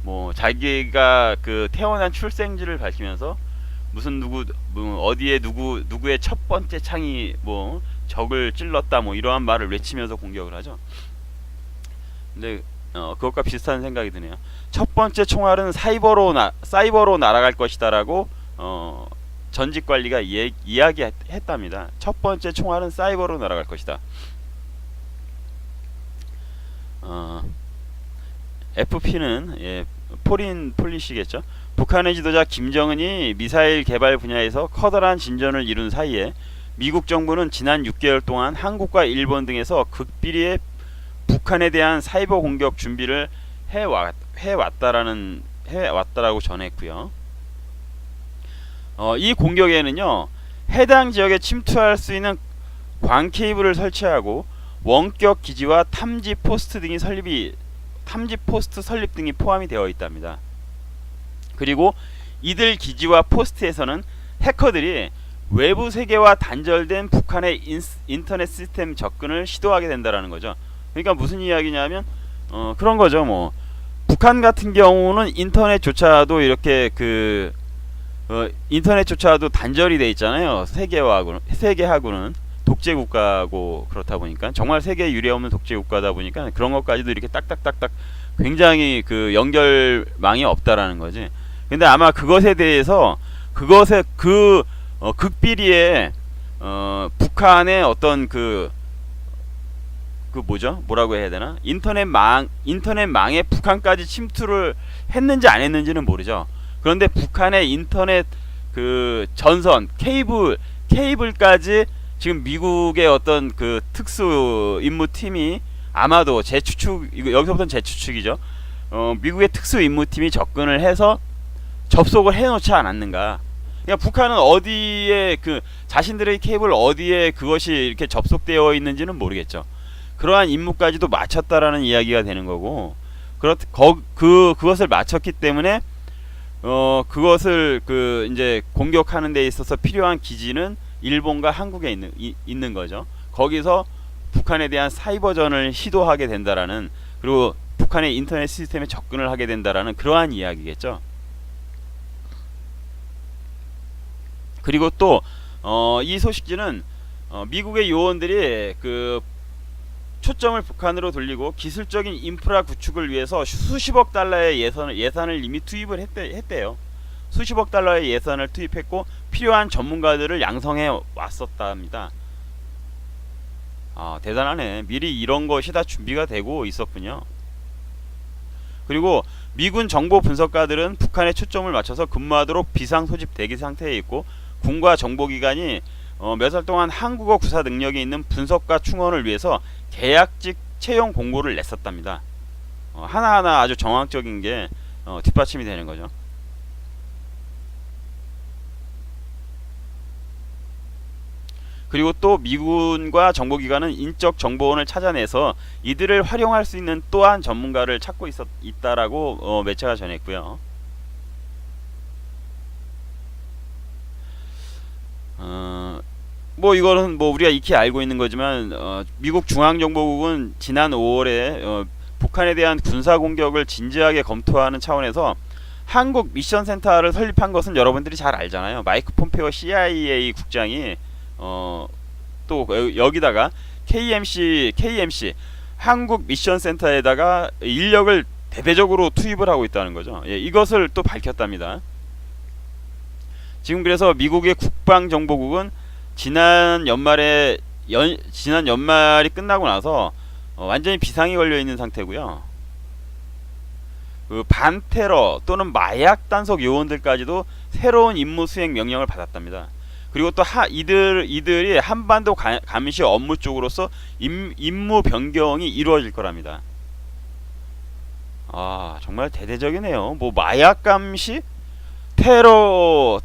뭐 자기가 태어난 출생지를 밝히면서 무슨 어디에 누구의 첫 번째 창이 뭐 적을 찔렀다 뭐 이러한 말을 외치면서 공격을 하죠. 근데 그것과 비슷한 생각이 드네요. 첫 번째 총알은 사이버로 날아갈 것이다라고 전직 관리가 이야기했답니다. 첫 번째 총알은 사이버로 날아갈 것이다. FP는 포린 폴리시겠죠. 북한의 지도자 김정은이 미사일 개발 분야에서 커다란 진전을 이룬 사이에 미국 정부는 지난 6개월 동안 한국과 일본 등에서 극비리의 북한에 대한 사이버 공격 준비를 해왔다라고 전했고요. 이 공격에는요, 해당 지역에 침투할 수 있는 광 케이블을 설치하고 원격 기지와 탐지 포스트 설립 등이 포함이 되어 있답니다. 그리고 이들 기지와 포스트에서는 해커들이 외부 세계와 단절된 북한의 인터넷 시스템 접근을 시도하게 된다라는 거죠. 그러니까 무슨 이야기냐면 그런 거죠. 뭐 북한 같은 경우는 인터넷조차도 이렇게 인터넷조차도 단절이 돼 있잖아요. 세계하고는 독재 국가고, 그렇다 보니까 정말 세계에 유례 없는 독재 국가다 보니까 그런 것까지도 이렇게 딱딱딱딱 굉장히 연결망이 없다라는 거지. 근데 아마 그것에 대해서 극비리에 북한의 어떤 뭐라고 해야 되나? 인터넷망에 북한까지 침투를 했는지 안 했는지는 모르죠. 그런데 북한의 인터넷 전선 케이블까지 지금 미국의 어떤 특수 임무 팀이 아마도 여기서부터는 제 추측이죠. 미국의 특수 임무팀이 접근을 해서 접속을 해놓지 않았는가. 그러니까 북한은 어디에 그 자신들의 케이블 어디에 그것이 이렇게 접속되어 있는지는 모르겠죠. 그러한 임무까지도 마쳤다라는 이야기가 되는 거고, 그것을 마쳤기 때문에 그것을 그 이제 공격하는 데 있어서 필요한 기지는 일본과 한국에 있는 거죠. 거기서 북한에 대한 사이버전을 시도하게 된다라는, 그리고 북한의 인터넷 시스템에 접근을 하게 된다라는 그러한 이야기겠죠. 그리고 또 이 소식지는 미국의 요원들이 그 초점을 북한으로 돌리고 기술적인 인프라 구축을 위해서 수십억 달러의 예산을 이미 투입을 했대요. 수십억 달러의 예산을 투입했고 필요한 전문가들을 양성해 왔었답니다. 대단하네. 미리 이런 것이 다 준비가 되고 있었군요. 그리고 미군 정보 분석가들은 북한에 초점을 맞춰서 근무하도록 비상 소집 대기 상태에 있고, 군과 정보기관이 몇 달 동안 한국어 구사 능력이 있는 분석가 충원을 위해서 계약직 채용 공고를 냈었답니다. 하나하나 아주 정확적인 게 뒷받침이 되는 거죠. 그리고 또 미군과 정보기관은 인적 정보원을 찾아내서 이들을 활용할 수 있는 또한 전문가를 찾고 있다라고 매체가 전했고요. 뭐 이거는 뭐 우리가 익히 알고 있는 거지만 미국 중앙정보국은 지난 5월에 북한에 대한 군사 공격을 진지하게 검토하는 차원에서 한국 미션 센터를 설립한 것은 여러분들이 잘 알잖아요. 마이크 폼페오 CIA 국장이 또 여기다가 KMC 한국 미션 센터에다가 인력을 대대적으로 투입을 하고 있다는 거죠. 예, 이것을 또 밝혔답니다. 지금 그래서 미국의 국방정보국은 지난 연말이 끝나고 나서 완전히 비상이 걸려 있는 상태고요. 그 반테러 또는 마약 단속 요원들까지도 새로운 임무 수행 명령을 받았답니다. 그리고 또 이들이 한반도 감시 업무 쪽으로서 임무 변경이 이루어질 거랍니다. 정말 대대적이네요. 뭐 마약 감시, 테러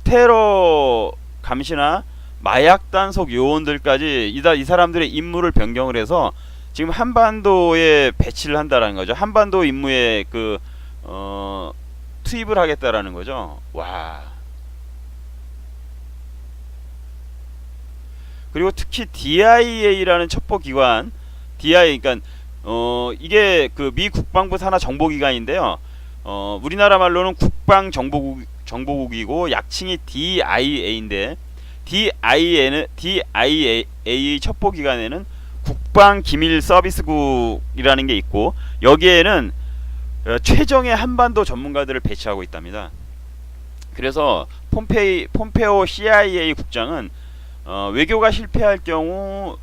감시나 마약 단속 요원들까지 이 사람들의 임무를 변경을 해서 지금 한반도에 배치를 한다라는 거죠. 한반도 임무에 투입을 하겠다라는 거죠. 와. 그리고 특히 DIA라는 첩보기관, 그러니까 이게 그 미 국방부 산하 정보기관인데요. 우리나라 말로는 국방정보국이고 약칭이 DIA인데, DIA 첩보기관에는 국방기밀서비스국이라는 게 있고, 여기에는 최정의 한반도 전문가들을 배치하고 있답니다. 그래서 폼페오 CIA 국장은 외교가 실패할 경우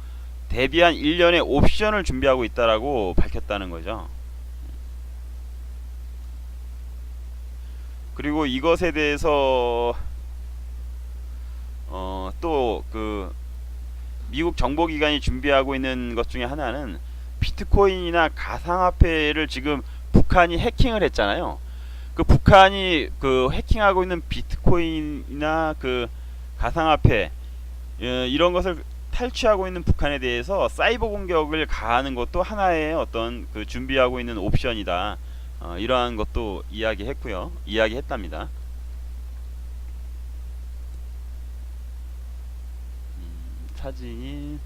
대비한 일련의 옵션을 준비하고 있다라고 밝혔다는 거죠. 그리고 이것에 대해서 또 그 미국 정보기관이 준비하고 있는 것 중에 하나는 비트코인이나 가상화폐를 지금 북한이 해킹을 했잖아요. 그 북한이 그 해킹하고 있는 비트코인이나 그 가상화폐 이런 것을 탈취하고 있는 북한에 대해서 사이버 공격을 가하는 것도 하나의 어떤 그 준비하고 있는 옵션이다. 이러한 것도 이야기했답니다. 사진이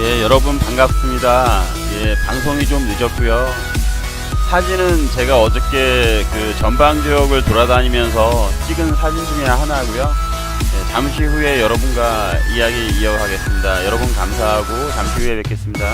예, 여러분 반갑습니다. 예, 방송이 좀 늦었고요. 사진은 제가 어저께 그 전방 지역을 돌아다니면서 찍은 사진 중에 하나고요. 예, 잠시 후에 여러분과 이야기 이어가겠습니다. 여러분 감사하고 잠시 후에 뵙겠습니다.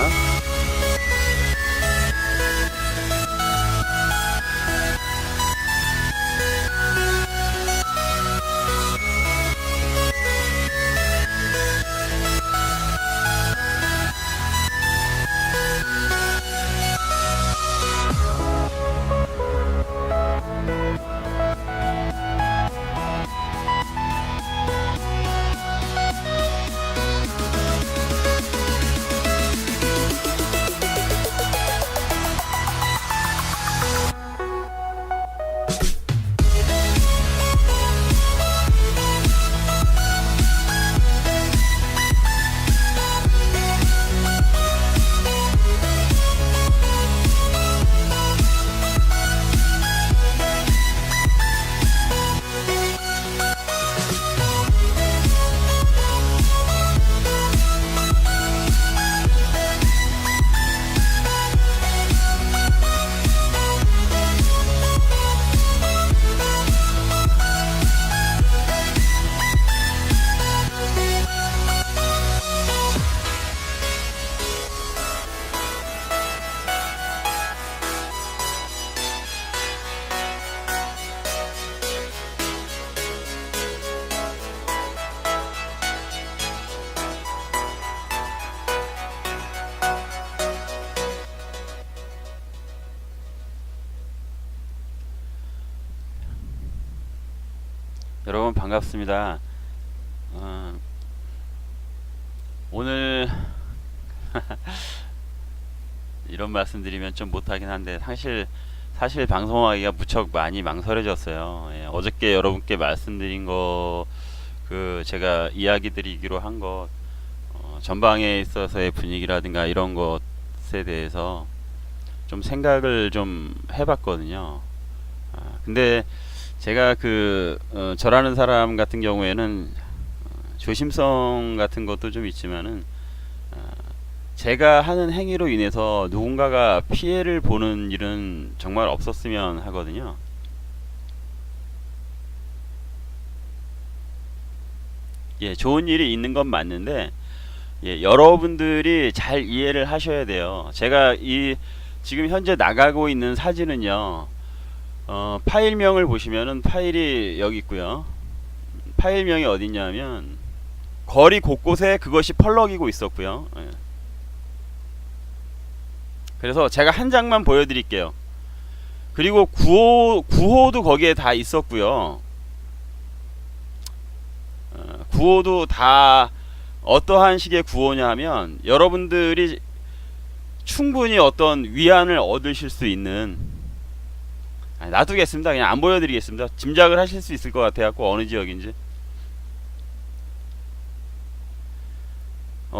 여러분 반갑습니다. 오늘 이런 말씀 드리면 좀 못하긴 한데 사실 방송하기가 무척 많이 망설여졌어요. 예, 어저께 여러분께 말씀드린 거 그 제가 이야기 드리기로 한 것 전방에 있어서의 분위기라든가 이런 것에 대해서 좀 생각을 좀 해봤거든요. 근데 제가 저라는 사람 같은 경우에는 조심성 같은 것도 좀 있지만은 제가 하는 행위로 인해서 누군가가 피해를 보는 일은 정말 없었으면 하거든요. 예, 좋은 일이 있는 건 맞는데 예, 여러분들이 잘 이해를 하셔야 돼요. 제가 지금 현재 나가고 있는 사진은요. 파일명을 보시면은 파일이 여기 있고요. 파일명이 어딨냐면 거리 곳곳에 그것이 펄럭이고 있었고요. 예. 그래서 제가 한 장만 보여드릴게요. 그리고 구호도 거기에 다 있었고요. 구호도 다 어떠한 식의 구호냐 하면 여러분들이 충분히 어떤 위안을 얻으실 수 있는, 놔두겠습니다. 그냥 안 보여드리겠습니다. 짐작을 하실 수 있을 것 같아갖고 어느 지역인지.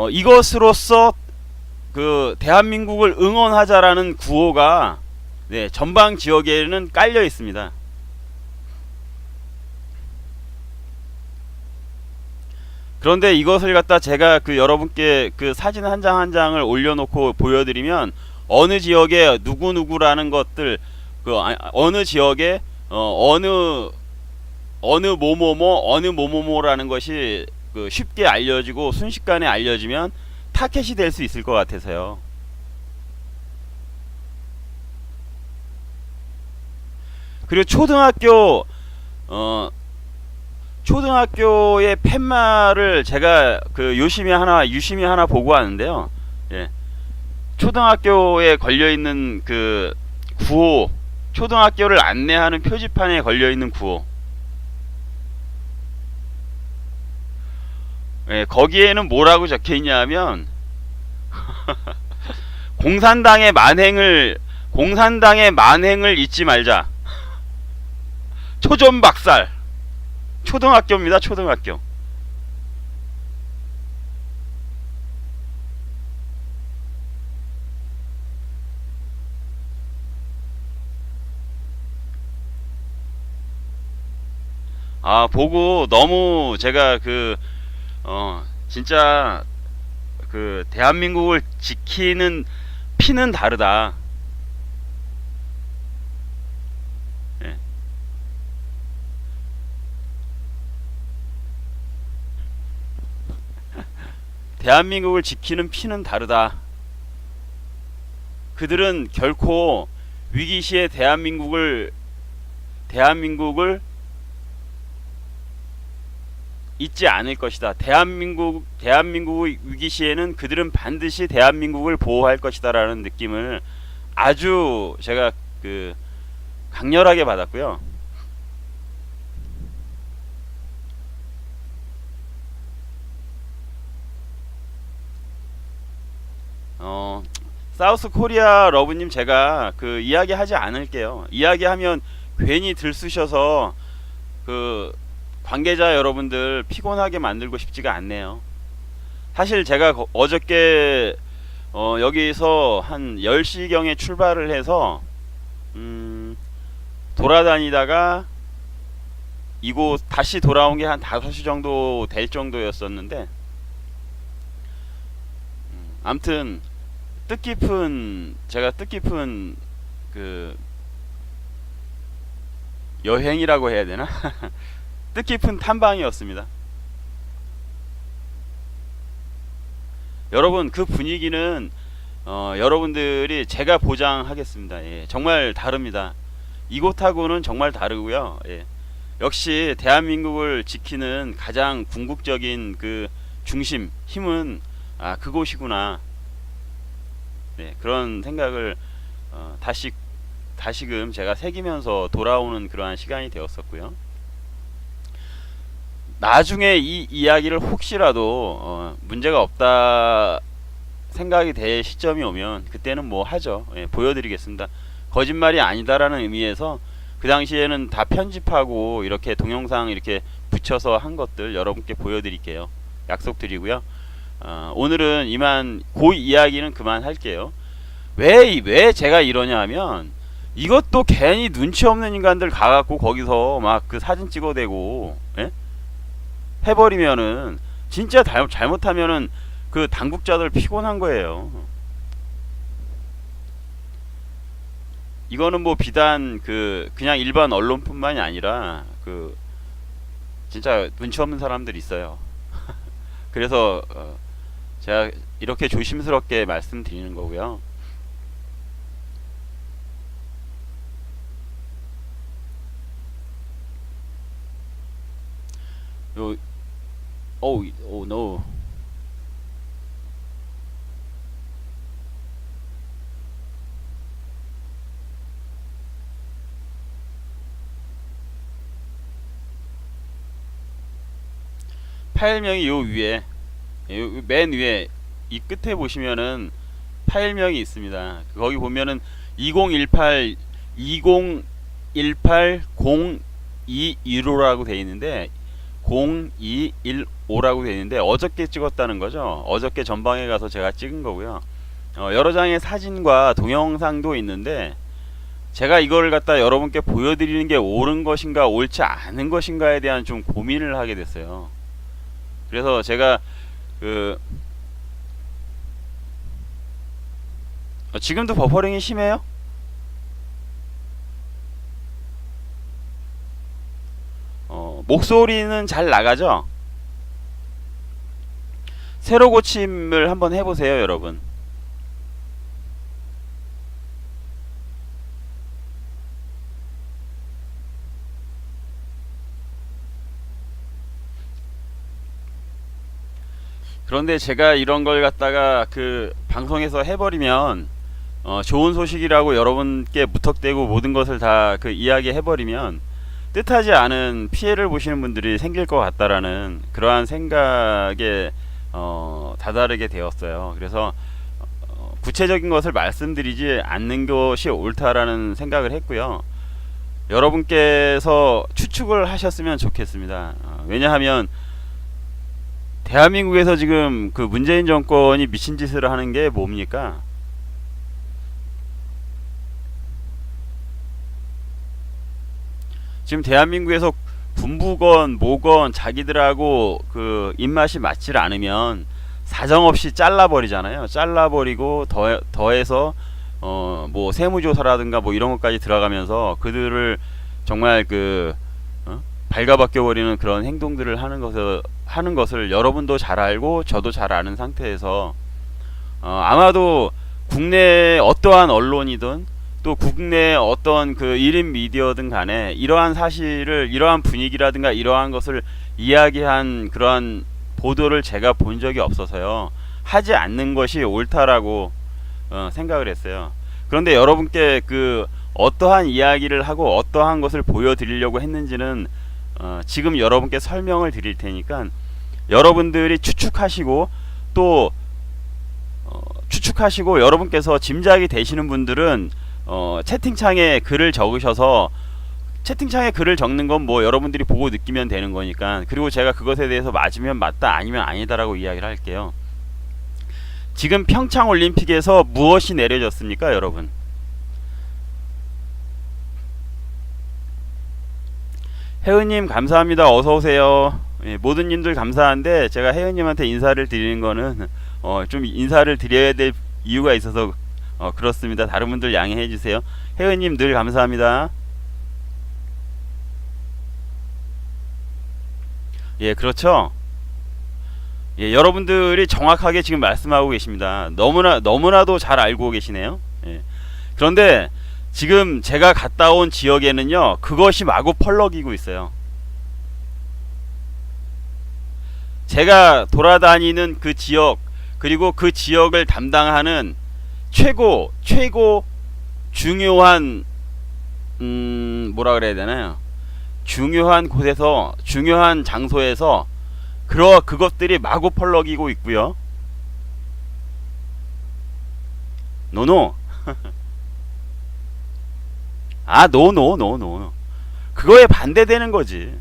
이것으로써 그 대한민국을 응원하자라는 구호가 네, 전방 지역에는 깔려 있습니다. 그런데 이것을 갖다 제가 여러분께 사진 한 장 한 장을 올려놓고 보여드리면 어느 지역에 누구누구라는 것들, 어느 지역에 어느 모모모라는 것이 쉽게 알려지고 순식간에 알려지면 타켓이 될 수 있을 것 같아서요. 그리고 초등학교의 팻말을 제가 유심히 하나 보고 왔는데요. 예. 초등학교에 걸려있는 구호, 초등학교를 안내하는 표지판에 걸려있는 구호. 예, 거기에는 뭐라고 적혀있냐 하면 공산당의 만행을 잊지 말자. 초전박살. 초등학교입니다. 초등학교. 보고 너무 제가 진짜 그 대한민국을 지키는 피는 다르다. 예. 대한민국을 지키는 피는 다르다. 그들은 결코 위기 시에 대한민국을 잊지 않을 것이다. 대한민국의 위기 시에는 그들은 반드시 대한민국을 보호할 것이다라는 느낌을 아주 제가 그 강렬하게 받았고요. 사우스 코리아 러브님, 제가 그 이야기하지 않을게요. 이야기하면 괜히 들쑤셔서 그 관계자 여러분들 피곤하게 만들고 싶지가 않네요. 사실 제가 어저께 여기서 한 10시경에 출발을 해서 돌아다니다가 이곳 다시 돌아온 게 한 5시 정도 될 정도였었는데, 암튼 제가 뜻깊은 그 여행이라고 해야 되나? 뜻깊은 탐방이었습니다. 여러분, 그 분위기는 여러분들이, 제가 보장하겠습니다. 예, 정말 다릅니다. 이곳하고는 정말 다르고요. 예, 역시 대한민국을 지키는 가장 궁극적인 그 중심, 힘은 그곳이구나. 네, 그런 생각을 다시금 제가 새기면서 돌아오는 그러한 시간이 되었었고요. 나중에 이 이야기를 혹시라도 문제가 없다 생각이 될 시점이 오면 그때는 뭐 하죠. 예, 보여드리겠습니다. 거짓말이 아니다라는 의미에서 그 당시에는 다 편집하고 이렇게 동영상 이렇게 붙여서 한 것들 여러분께 보여드릴게요. 약속드리고요. 오늘은 이만 이야기는 그만할게요. 왜 제가 이러냐 하면, 이것도 괜히 눈치 없는 인간들 가갖고 거기서 막 그 사진 찍어대고, 예? 해버리면은 진짜 잘못하면은 그 당국자들 피곤한 거예요. 이거는 뭐 비단 그냥 일반 언론뿐만이 아니라 그 진짜 눈치 없는 사람들 있어요. 그래서 제가 이렇게 조심스럽게 말씀드리는 거고요. Oh no. 파일명이 요 위에, 맨 위에 이 끝에 보시면은 파일명이 있습니다. 거기 보면은 2018 0215라고 되어 있는데, 0215라고 되어 있는데 어저께 찍었다는 거죠. 어저께 전방에 가서 제가 찍은 거고요. 여러 장의 사진과 동영상도 있는데, 제가 이걸 갖다 여러분께 보여드리는 게 옳은 것인가 옳지 않은 것인가에 대한 좀 고민을 하게 됐어요. 그래서 제가 지금도 버퍼링이 심해요? 목소리는 잘 나가죠? 새로 고침을 한번 해보세요, 여러분. 그런데 제가 이런 걸 갖다가 그 방송에서 해버리면, 좋은 소식이라고 여러분께 무턱대고 모든 것을 다 그 이야기 해버리면 뜻하지 않은 피해를 보시는 분들이 생길 것 같다라는 그러한 생각에 다다르게 되었어요. 그래서 구체적인 것을 말씀드리지 않는 것이 옳다라는 생각을 했고요. 여러분께서 추측을 하셨으면 좋겠습니다. 왜냐하면 대한민국에서 지금 그 문재인 정권이 미친 짓을 하는 게 뭡니까? 지금 대한민국에서 군부건 뭐건 자기들하고 그 입맛이 맞질 않으면 사정없이 잘라버리잖아요. 잘라버리고 더해서 뭐 세무조사라든가 뭐 이런 것까지 들어가면서 그들을 정말 발가벗겨버리는 그런 행동들을 하는 것을 여러분도 잘 알고 저도 잘 아는 상태에서 아마도 국내 어떠한 언론이든 또 국내 어떤 그 1인 미디어든 간에 이러한 사실을, 이러한 분위기라든가 이러한 것을 이야기한 그러한 보도를 제가 본 적이 없어서요, 하지 않는 것이 옳다라고 생각을 했어요. 그런데 여러분께 어떠한 이야기를 하고 어떠한 것을 보여드리려고 했는지는 지금 여러분께 설명을 드릴 테니까 여러분들이 추측하시고 또 여러분께서 짐작이 되시는 분들은 채팅창에 글을 적으셔서, 채팅창에 글을 적는 건 뭐 여러분들이 보고 느끼면 되는 거니까, 그리고 제가 그것에 대해서 맞으면 맞다 아니면 아니다라고 이야기를 할게요. 지금 평창 올림픽에서 무엇이 내려졌습니까, 여러분? 혜은님 감사합니다. 어서 오세요. 예, 모든 님들 감사한데 제가 혜은님한테 인사를 드리는 거는 좀 인사를 드려야 될 이유가 있어서 그렇습니다. 다른 분들 양해해 주세요. 혜은님 늘 감사합니다. 예, 그렇죠. 예, 여러분들이 정확하게 지금 말씀하고 계십니다. 너무나도 잘 알고 계시네요. 예. 그런데 지금 제가 갔다 온 지역에는요, 그것이 마구 펄럭이고 있어요. 제가 돌아다니는 그 지역, 그리고 그 지역을 담당하는 최고 중요한 뭐라 그래야 되나요? 중요한 곳에서, 중요한 장소에서 그것들이 마구 펄럭이고 있고요. 노노. 아, 노. 그거에 반대되는 거지.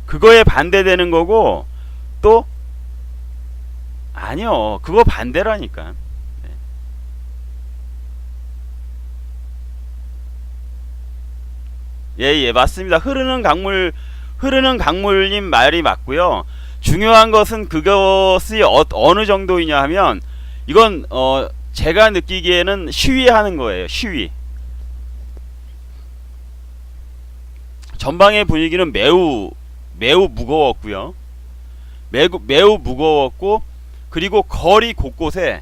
그거에 반대되는 거고, 또 아니요, 그거 반대라니까. 예, 맞습니다. 흐르는 강물님 말이 맞고요. 중요한 것은 그것이 어느 정도이냐 하면, 이건 제가 느끼기에는 시위하는 거예요. 시위. 전방의 분위기는 매우 무거웠고요. 매우 무거웠고, 그리고 거리 곳곳에